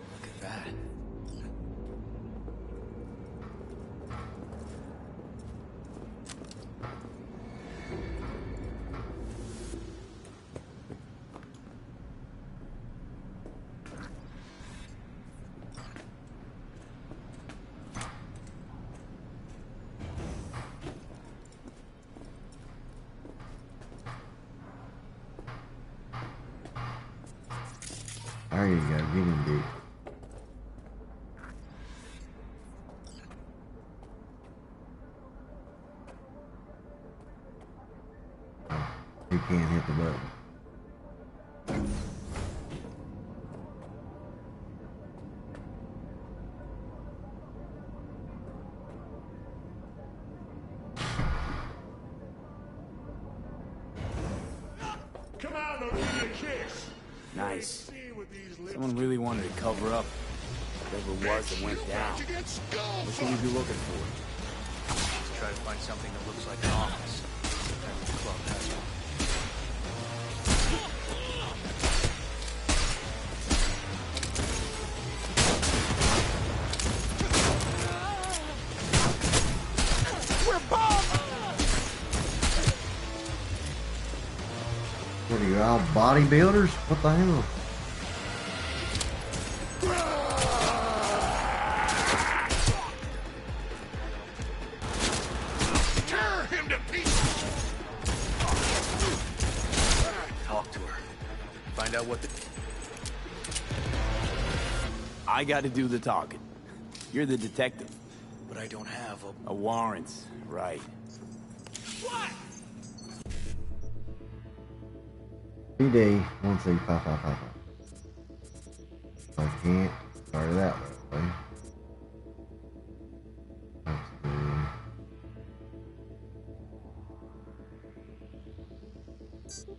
Speaker 3: Look at that.
Speaker 1: There you go. Get him, dude. Oh, he can't hit the button.
Speaker 4: Nice. Someone really wanted to cover up whatever it was that went down. What should we be looking for?
Speaker 3: Let's try to find something that looks like an office. Every club has one.
Speaker 1: What are you, all bodybuilders? What the hell?
Speaker 7: Tear him to pieces!
Speaker 3: Talk to her. Find out what the...
Speaker 4: I gotta do the talking. You're the detective.
Speaker 3: But I don't have a...
Speaker 4: A warrant, right.
Speaker 1: PD 1C5555. I can't start it out that way. Let's do.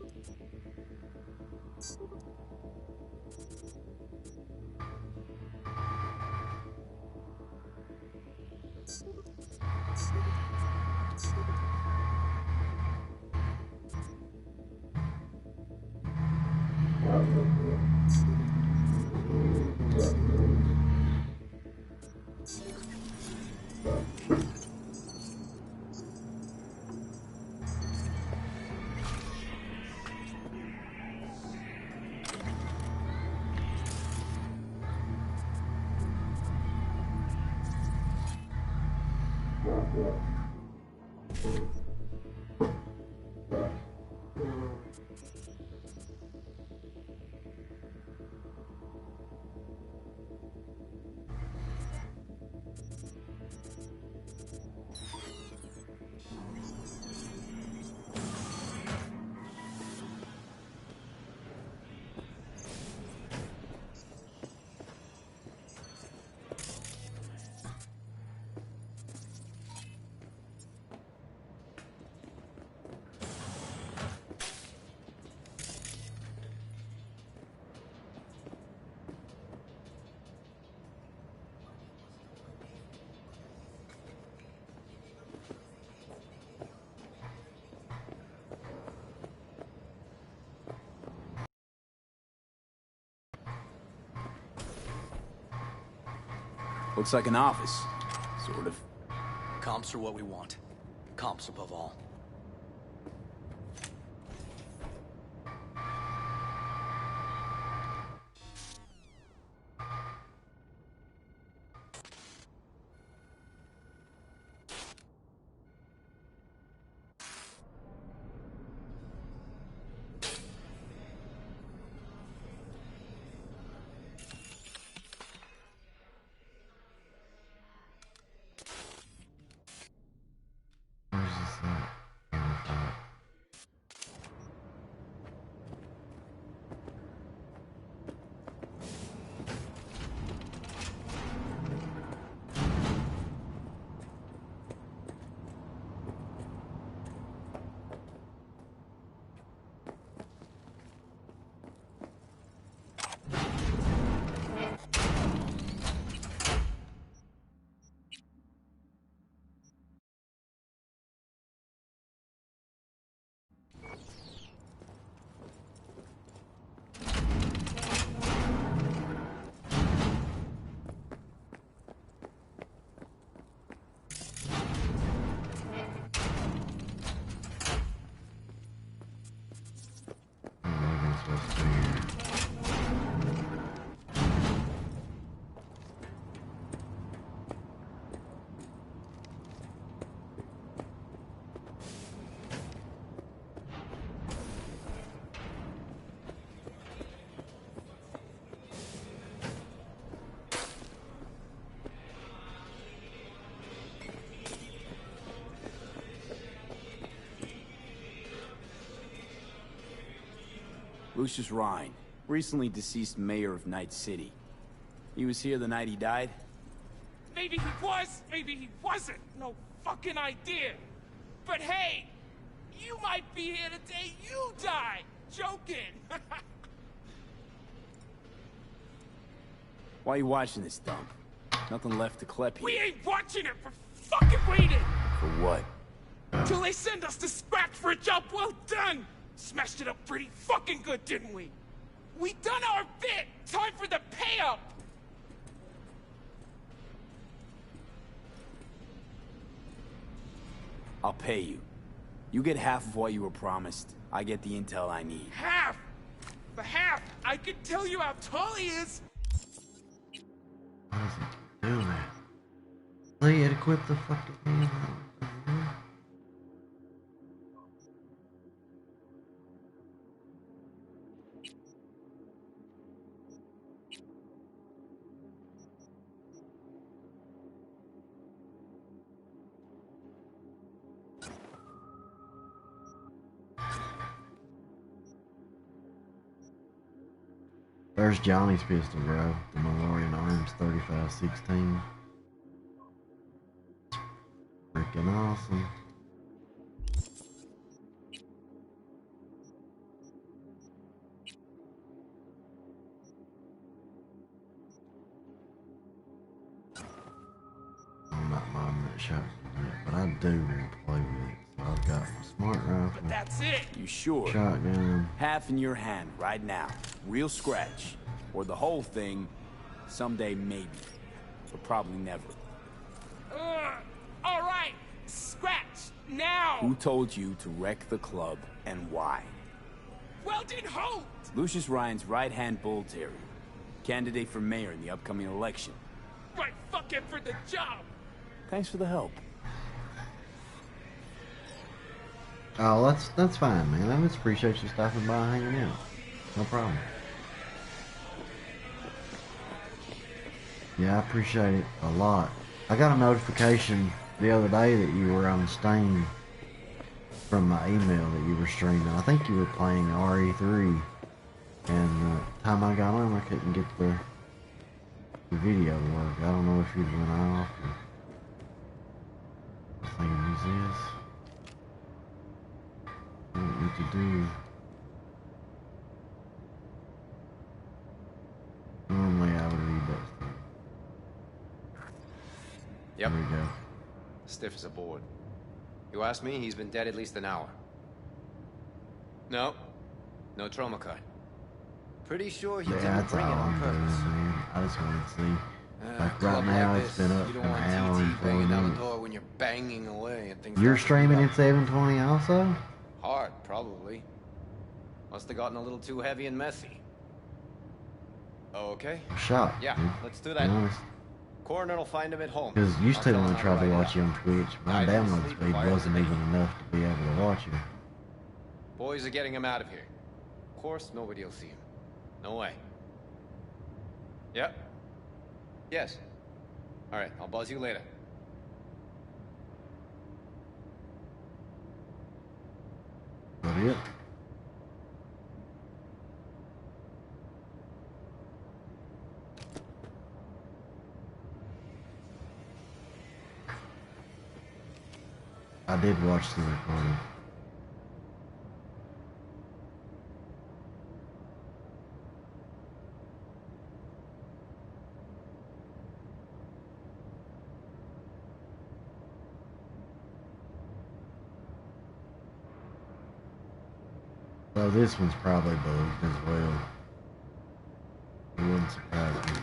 Speaker 4: Looks like an office. Sort of.
Speaker 3: Comps are what we want. Comps above all.
Speaker 1: Where's this at?
Speaker 4: Lucius Rhine, recently deceased mayor of Night City. He was here the night he died?
Speaker 8: Maybe he was, maybe he wasn't. No fucking idea. But hey, you might be here the day you die. Joking.
Speaker 4: Why are you watching this dump? Nothing left to collect
Speaker 8: We
Speaker 4: here.
Speaker 8: ain't watching it. We're fucking waiting.
Speaker 4: For what?
Speaker 8: Till they send us to scratch for a job well done. Smashed it up pretty fucking good, didn't we? We done our bit. Time for the pay up.
Speaker 4: I'll pay you. You get half of what you were promised. I get the intel I need.
Speaker 8: Half. For half, I can tell you how tall he is.
Speaker 1: What is he doing? They had equipped the fucking thing. There's Johnny's pistol, bro. The Memorial Arms 3516. Freaking awesome. I'm not modding that shotgun yet, but I do want to play with it. So I've got my smart rifle,
Speaker 8: But that's it.
Speaker 4: You sure?
Speaker 1: shotgun.
Speaker 4: Half in your hand right now. Real scratch. Or the whole thing, someday maybe. But probably never.
Speaker 8: All right. Scratch now.
Speaker 4: Who told you to wreck the club and why?
Speaker 8: Weldon Holt.
Speaker 4: Lucius Ryan's right-hand bull terrier. Candidate for mayor in the upcoming election.
Speaker 8: Right fucking for the job.
Speaker 4: Thanks for the help.
Speaker 1: Oh, that's fine, man. I just appreciate you stopping by and hanging out. No problem. Yeah, I appreciate it a lot. I got a notification the other day that you were on Steam from my email that you were streaming. I think you were playing RE3, and the time I got on, I couldn't get the video to work. I don't know if you went off or what thing is this? What do you need to do? Normally I would read that stuff.
Speaker 2: Yep.
Speaker 1: There we go.
Speaker 2: Stiff as a board. You ask me, he's been dead at least an hour. No. No trauma card. Pretty sure he
Speaker 1: Yeah,
Speaker 2: didn't
Speaker 1: that's all
Speaker 2: bring it on
Speaker 1: I'm doing,
Speaker 2: purpose.
Speaker 1: man. I just wanted to see. Like
Speaker 2: Club
Speaker 1: right now,
Speaker 2: like
Speaker 1: it's
Speaker 2: this,
Speaker 1: been up
Speaker 2: you
Speaker 1: for
Speaker 2: don't
Speaker 1: an
Speaker 2: want
Speaker 1: hour and
Speaker 2: TT
Speaker 1: 4
Speaker 2: banging down the
Speaker 1: minutes.
Speaker 2: door when you're banging away and things.
Speaker 1: You're
Speaker 2: start to
Speaker 1: streaming
Speaker 2: heat
Speaker 1: in
Speaker 2: up.
Speaker 1: 720 also?
Speaker 2: Hard, probably. Must have gotten a little too heavy and messy. Okay.
Speaker 1: I'm shocked.
Speaker 2: Yeah,
Speaker 1: dude.
Speaker 2: let's do
Speaker 1: To
Speaker 2: that.
Speaker 1: be honest.
Speaker 2: Coroner will find him at home.
Speaker 1: Because used
Speaker 2: I'll
Speaker 1: to
Speaker 2: tell
Speaker 1: when
Speaker 2: him
Speaker 1: I
Speaker 2: how
Speaker 1: tried to
Speaker 2: write
Speaker 1: watch
Speaker 2: it
Speaker 1: you
Speaker 2: up.
Speaker 1: on Twitch, my
Speaker 2: I didn't
Speaker 1: download
Speaker 2: sleep
Speaker 1: speed
Speaker 2: if I
Speaker 1: wasn't
Speaker 2: was
Speaker 1: even enough to be able to watch you.
Speaker 2: Boys are getting him out of here. Of course, nobody will see him. No way. Yep. Yes. All right, I'll buzz you later.
Speaker 1: But it. I did watch the recording. So this one's probably bugged as well. It wouldn't surprise me.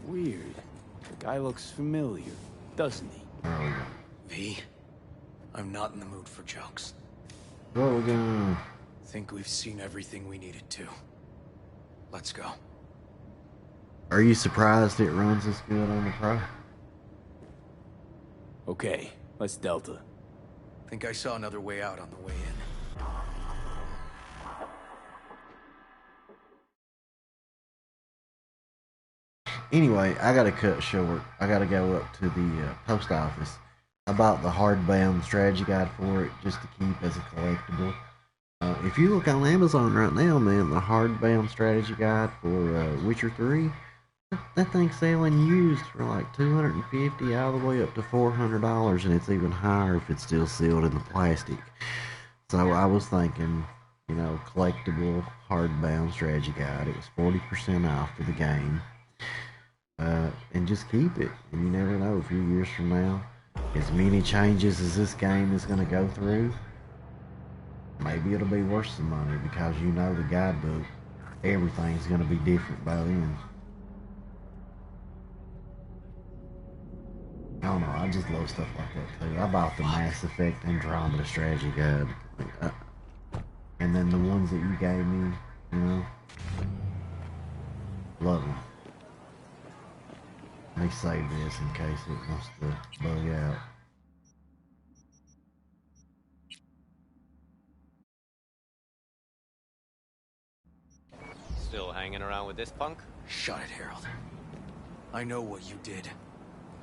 Speaker 4: Weird. The guy looks familiar, doesn't he?
Speaker 1: There we go.
Speaker 3: V, I'm not in the mood for jokes.
Speaker 1: What we're gonna...
Speaker 3: Think we've seen everything we needed to. Let's go.
Speaker 1: Are you surprised it runs this good on the Pro?
Speaker 4: Okay, let's Delta.
Speaker 3: Think I saw another way out on the way in.
Speaker 1: Anyway, I gotta cut short. I gotta go up to the post office. I bought the hardbound strategy guide for it just to keep as a collectible. If you look on Amazon right now, man, the hardbound strategy guide for Witcher 3, that thing's selling used for like $250 all the way up to $400, and it's even higher if it's still sealed in the plastic. So I was thinking, you know, collectible hardbound strategy guide. It was 40% off for the game. And just keep it. And you never know, a few years from now, as many changes as this game is going to go through, maybe it'll be worth some money because you know the guidebook, everything's going to be different by then. I don't know, I just love stuff like that too. I bought the Mass Effect Andromeda strategy guide. And then the ones that you gave me, you know, love them. Let me save this in case it wants to bug out.
Speaker 2: Still hanging around with this punk?
Speaker 3: Shut it, Harold. I know what you did.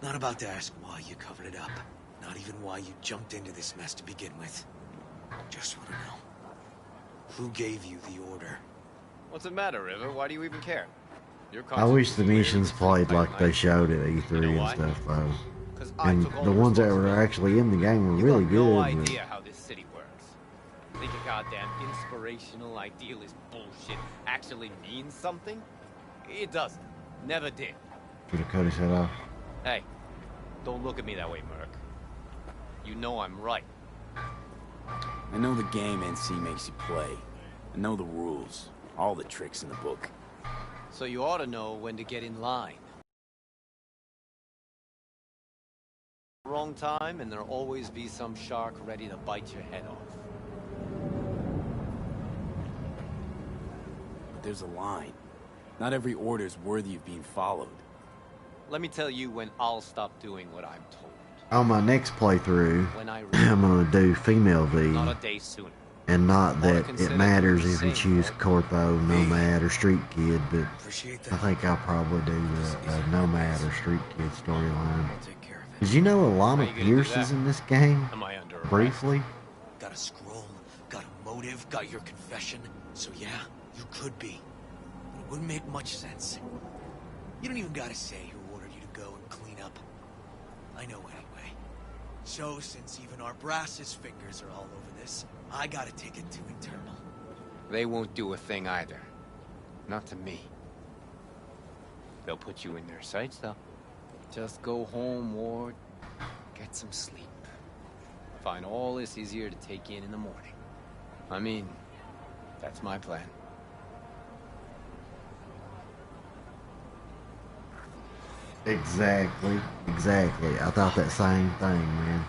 Speaker 3: Not about to ask why you covered it up. Not even why you jumped into this mess to begin with. Just want to know. Who gave you the order?
Speaker 2: What's the matter, River? Why do you even care?
Speaker 1: I wish the missions played like they showed at E3 and stuff, though. And the ones that were actually in the game were really good.
Speaker 2: No idea how this city works. Think a goddamn inspirational, idealist bullshit actually means something? It doesn't. Never did.
Speaker 1: Should have cut his head off.
Speaker 2: Hey, don't look at me that way, Merc. You know I'm right.
Speaker 4: I know the game NC makes you play. I know the rules. All the tricks in the book.
Speaker 2: So you ought to know when to get in line. Wrong time, and there'll always be some shark ready to bite your head off.
Speaker 4: But there's a line. Not every order is worthy of being followed.
Speaker 2: Let me tell you when I'll stop doing what I'm told.
Speaker 1: On my next playthrough,
Speaker 2: When I
Speaker 1: I'm going to do female V.
Speaker 2: not a day sooner.
Speaker 1: And not that it matters if you choose Corpo, Nomad, or Street Kid, but I think I'll probably do the Nomad or Street Kid storyline. Did you know Alana Pierce is in this game?
Speaker 2: Am I under arrest?
Speaker 1: Briefly?
Speaker 3: Got a scroll, got a motive, got your confession. So yeah, you could be. But it wouldn't make much sense. You don't even gotta say who ordered you to go and clean up. I know anyway. So since even our brass's fingers are all over this, I gotta take it to internal.
Speaker 2: They won't do a thing either. Not to me. They'll put you in their sights, though. Just go home, Ward. Get some sleep. Find all this easier to take in the morning. I mean, that's my plan.
Speaker 1: Exactly. I thought that same thing, man.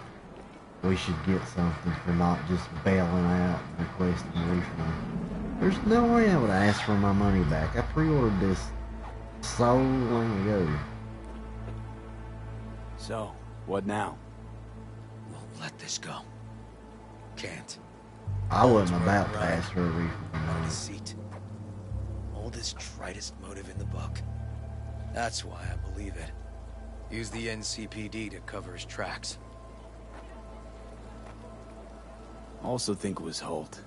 Speaker 1: We should get something for not just bailing out and requesting a refund. There's no way I would ask for my money back. I pre-ordered this so long ago.
Speaker 4: So, what now?
Speaker 3: Won't let this go. Can't.
Speaker 1: I wasn't about to ask for a refund.
Speaker 3: Deceit. Oldest, tritest motive in the book. That's why I believe it. Use the NCPD to cover his tracks.
Speaker 4: Also think it was Holt.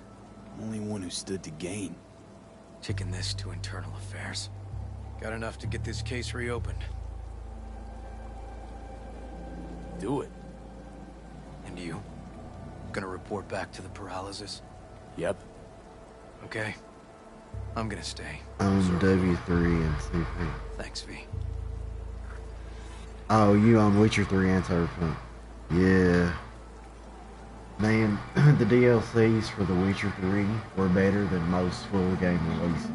Speaker 4: Only one who stood to gain.
Speaker 3: Taking this to internal affairs. Got enough to get this case reopened.
Speaker 4: Do it.
Speaker 3: And you? Gonna report back to the paralysis?
Speaker 4: Yep.
Speaker 3: Okay. I'm gonna stay.
Speaker 1: On W3 and CP.
Speaker 3: Thanks, V.
Speaker 1: Oh, you on Witcher 3 and Cyberpunk. Yeah. Man, the DLCs for The Witcher 3 were better than most full game releases.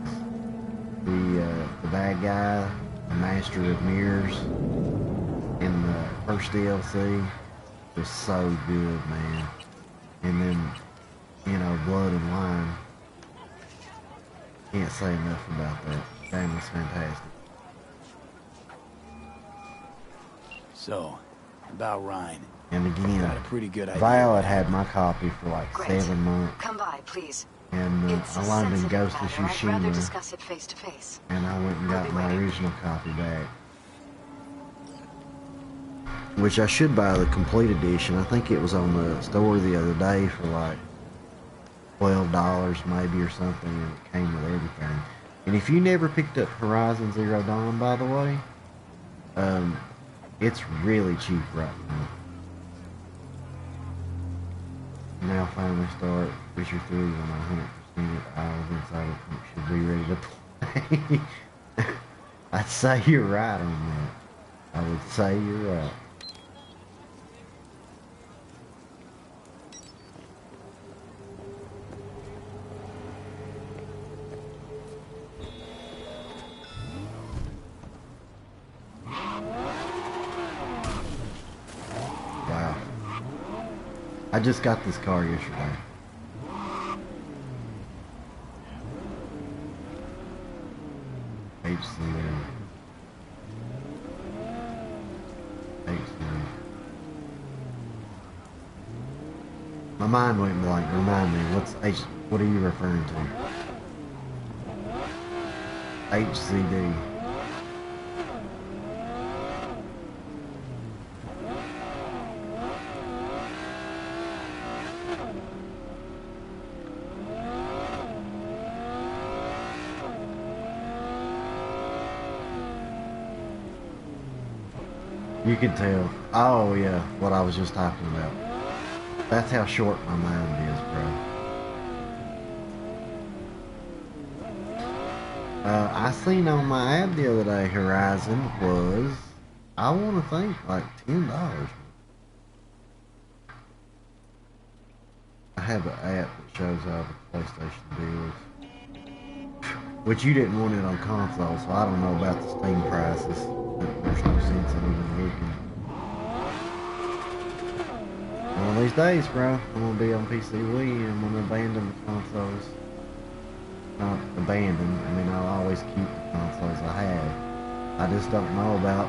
Speaker 1: The bad guy, the Master of Mirrors, in the first DLC was so good, man. And then, you know, Blood and Wine. Can't say enough about that. Game was fantastic.
Speaker 4: So, about Ryan.
Speaker 1: And again,
Speaker 4: Got a pretty good idea.
Speaker 1: Violet had my copy for like
Speaker 9: Great.
Speaker 1: 7 months.
Speaker 9: Come by, please.
Speaker 1: And
Speaker 9: It's a
Speaker 1: I loaned in
Speaker 9: sensitive
Speaker 1: Ghost of
Speaker 9: matter. I'd rather
Speaker 1: Tsushima,
Speaker 9: discuss it face to face.
Speaker 1: and I went and
Speaker 9: I'll
Speaker 1: got
Speaker 9: be
Speaker 1: my
Speaker 9: waiting.
Speaker 1: original copy back. Which I should buy the complete edition. I think it was on the store the other day for like $12 maybe or something, and it came with everything. And if you never picked up Horizon Zero Dawn, by the way, it's really cheap right now. Now finally start Witcher 3 when 100% I was inside of it should be ready to play. I'd say you're right on that. I would say you're right. Wow. I just got this car yesterday. HCM. HCM. My mind went blank. Remind me, what are you referring to? HCD. You can tell. Oh yeah, what I was just talking about. That's how short my mind is, bro. I seen on my app the other day Horizon was, I want to think, like $10. I have an app that shows all the PlayStation deals. Which you didn't want it on console, so I don't know about the Steam prices. There's no sense in even looking. One of these days, bro, I'm gonna be on PC Wii and I'm gonna abandon the consoles. Not abandon, I mean I'll always keep the consoles I have. I just don't know about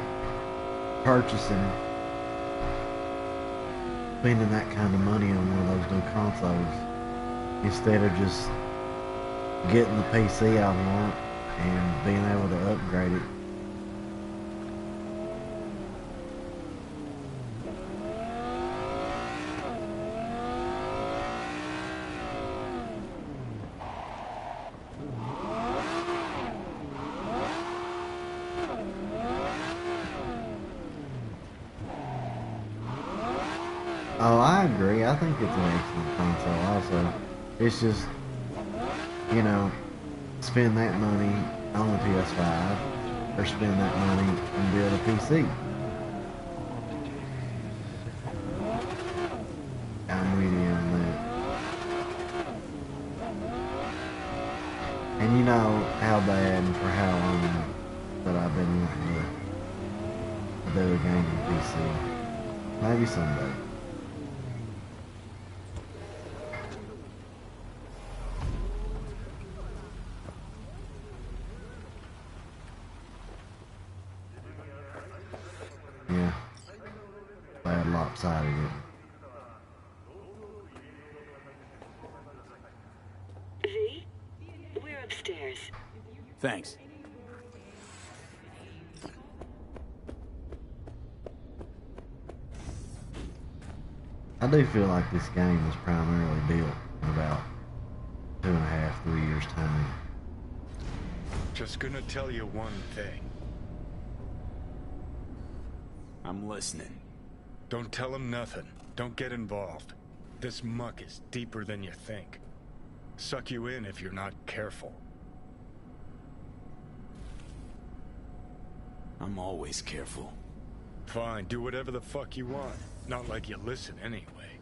Speaker 1: purchasing, spending that kind of money on one of those new consoles instead of just getting the PC I want and being able to upgrade it. Oh, I agree. I think it's an excellent console also. It's just, you know, spend that money on the PS5 or spend that money and build a PC. I'm with you on that. And you know how bad and for how long that I've been wanting to do a gaming PC. Maybe someday. Yeah. Bad lopsided it.
Speaker 10: V? We're upstairs.
Speaker 4: Thanks.
Speaker 1: I do feel like this game was primarily built in about 2.5, 3 years time.
Speaker 7: Just gonna tell you one thing.
Speaker 4: I'm listening.
Speaker 7: Don't tell him nothing. Don't get involved. This muck is deeper than you think. Suck you in if you're not careful.
Speaker 4: I'm always careful.
Speaker 7: Fine, do whatever the fuck you want. Not like you listen anyway.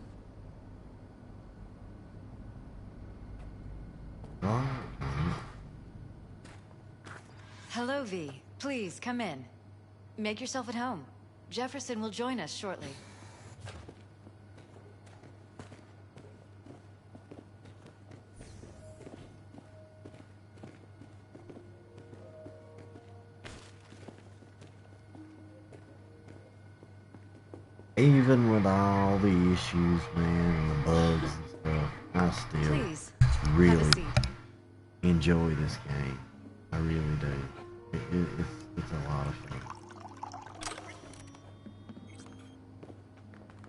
Speaker 9: Hello, V. Please, come in. Make yourself at home. Jefferson will join us shortly.
Speaker 1: Even with all the issues, man, and the bugs and stuff, I still
Speaker 9: Please,
Speaker 1: really
Speaker 9: have a seat.
Speaker 1: enjoy this game. I really do. It's a lot of fun.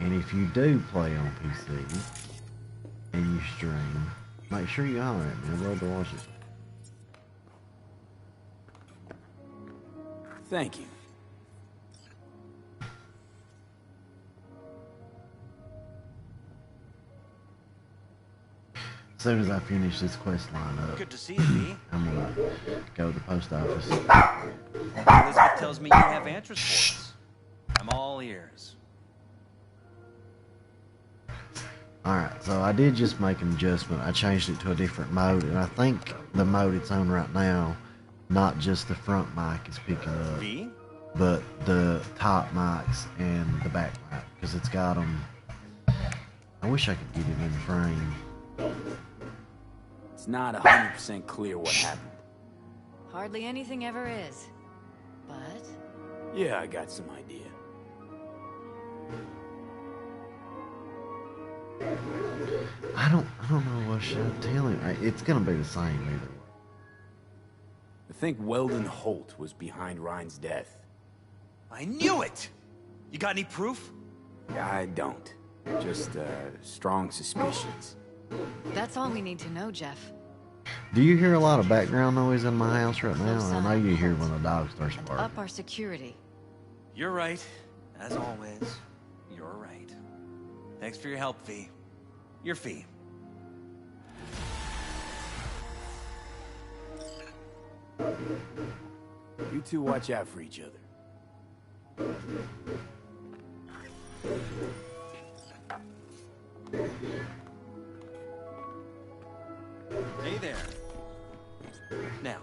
Speaker 1: And if you do play on PC and you stream, Make sure you holler at me. I'd love to watch it.
Speaker 4: Thank you.
Speaker 1: As soon as I finish this quest line up,
Speaker 3: Good to see you, V.
Speaker 1: I'm gonna go to the post office.
Speaker 3: Elizabeth tells me you have answers for us. I'm all ears.
Speaker 1: Alright, so I did just make an adjustment. I changed it to a different mode, and I think the mode it's on right now, not just the front mic is picking up,
Speaker 3: V?
Speaker 1: but the top mics and the back mic, because it's got them. I wish I could get it in frame.
Speaker 4: It's not 100% clear what happened.
Speaker 9: Hardly anything ever is. But
Speaker 4: Yeah, I got some idea.
Speaker 1: I don't know what should I tell him. It's gonna be the same either way.
Speaker 4: I think Weldon Holt was behind Ryan's death.
Speaker 3: I knew it! You got any proof?
Speaker 4: I don't. Just, strong suspicions.
Speaker 9: that's all we need to know, Jeff.
Speaker 1: Do you hear a lot of background noise in my house right now?
Speaker 9: Close
Speaker 1: I know
Speaker 9: eye.
Speaker 1: you hear when the dog starts
Speaker 9: And
Speaker 1: barking.
Speaker 9: up our security.
Speaker 3: You're right. As always, you're right. Thanks for your help, V. Your fee.
Speaker 4: You two watch out for each other.
Speaker 3: Hey there. Now,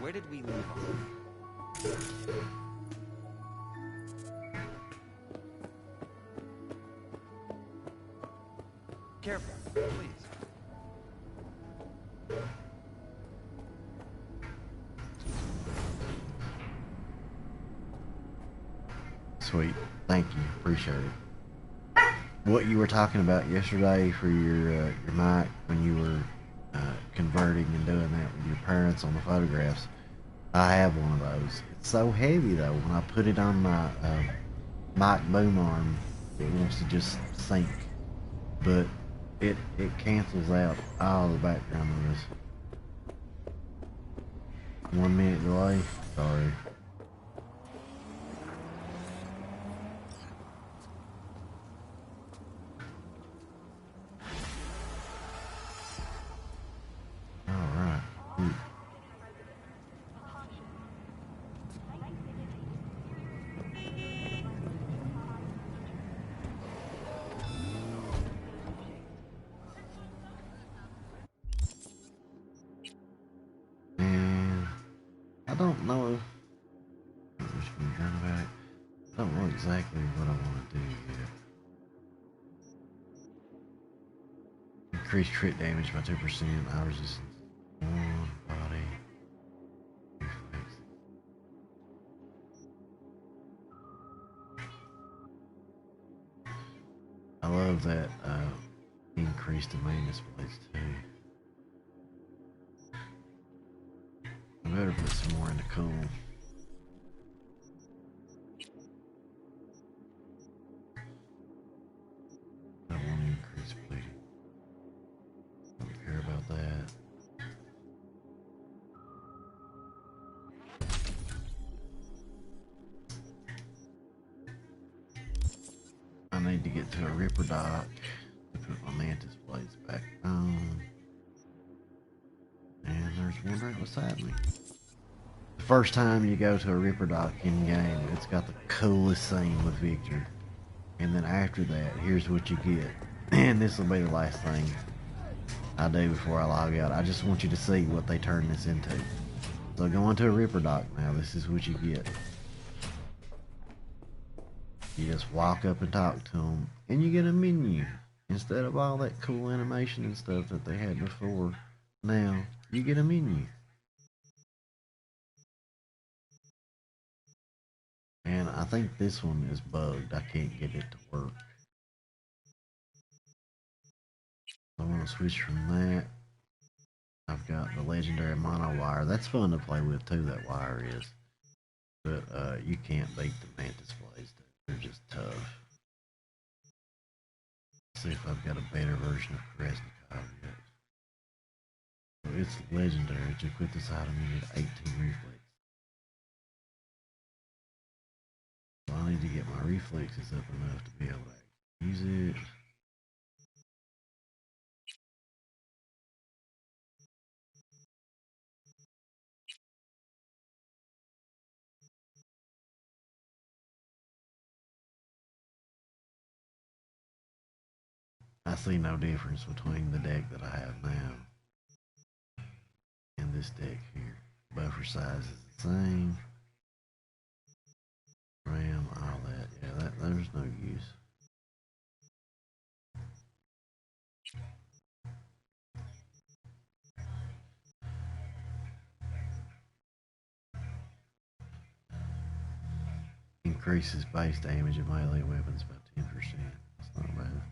Speaker 3: where did we leave off? Careful, please.
Speaker 1: Sweet. Thank you. Appreciate it. What you were talking about yesterday for your mic when you were converting and doing that with your parents on the photographs, I have one of those. It's so heavy though. When I put it on my mic boom arm, it wants to just sink. But it cancels out all the background noise. 1 minute delay. Sorry. Alright. And I don't know. I don't know exactly what I want to do yet. Increase crit damage by 2%. I resistance. One body. Reflex. I love that increase to main displays too. I better put some more into cool. I want to increase bleeding. Don't care about that. I need to get to a Ripper dock to put my mantis blades back on. And there's one right beside me. The first time you go to a Ripper dock in game, it's got the coolest scene with Victor. And then after that, here's what you get. And this will be the last thing I do before I log out. I just want you to see what they turn this into. So go into a Ripper dock now. This is what you get. You just walk up and talk to them, and you get a menu. Instead of all that cool animation and stuff that they had before, now you get a menu. And I think this one is bugged. I can't get it to work. I'm going to switch from that. I've got the legendary mono wire. That's fun to play with too, that wire is. But you can't beat the mantis blades. They're just tough. Let's see if I've got a better version of Krasnikov yet. it's legendary. To equip this item, you need 18 reflex. So I need to get my reflexes up enough to be able to use it. I see no difference between the deck that I have now and this deck here. Buffer size is the same. RAM, all that. Yeah, there's no use. Increases base damage of melee weapons by 10%. That's not bad.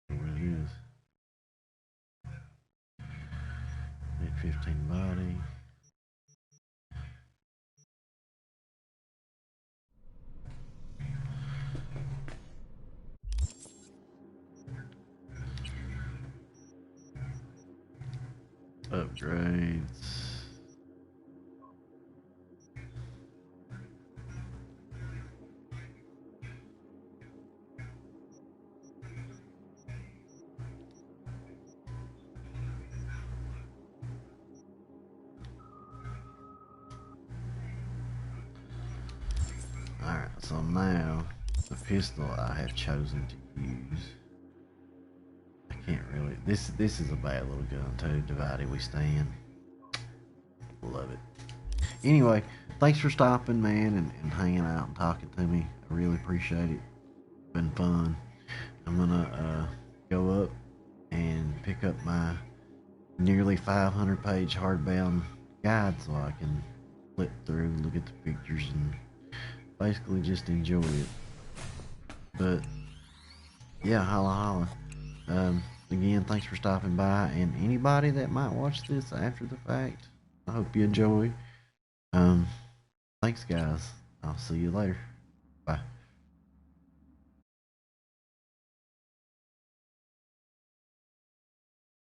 Speaker 1: What it is. Need 15 body. Upgrades. Alright, so now the pistol I have chosen to use. I can't really. This is a bad little gun too. Divided we stand. Love it. Anyway, thanks for stopping, man, and hanging out and talking to me. I really appreciate it. Been fun. I'm gonna go up and pick up my nearly 500-page hardbound guide so I can flip through, look at the pictures, and basically just enjoy it. But yeah, holla holla. Again, thanks for stopping by, and anybody that might watch this after the fact, I hope you enjoy. Thanks guys. I'll see you later. Bye.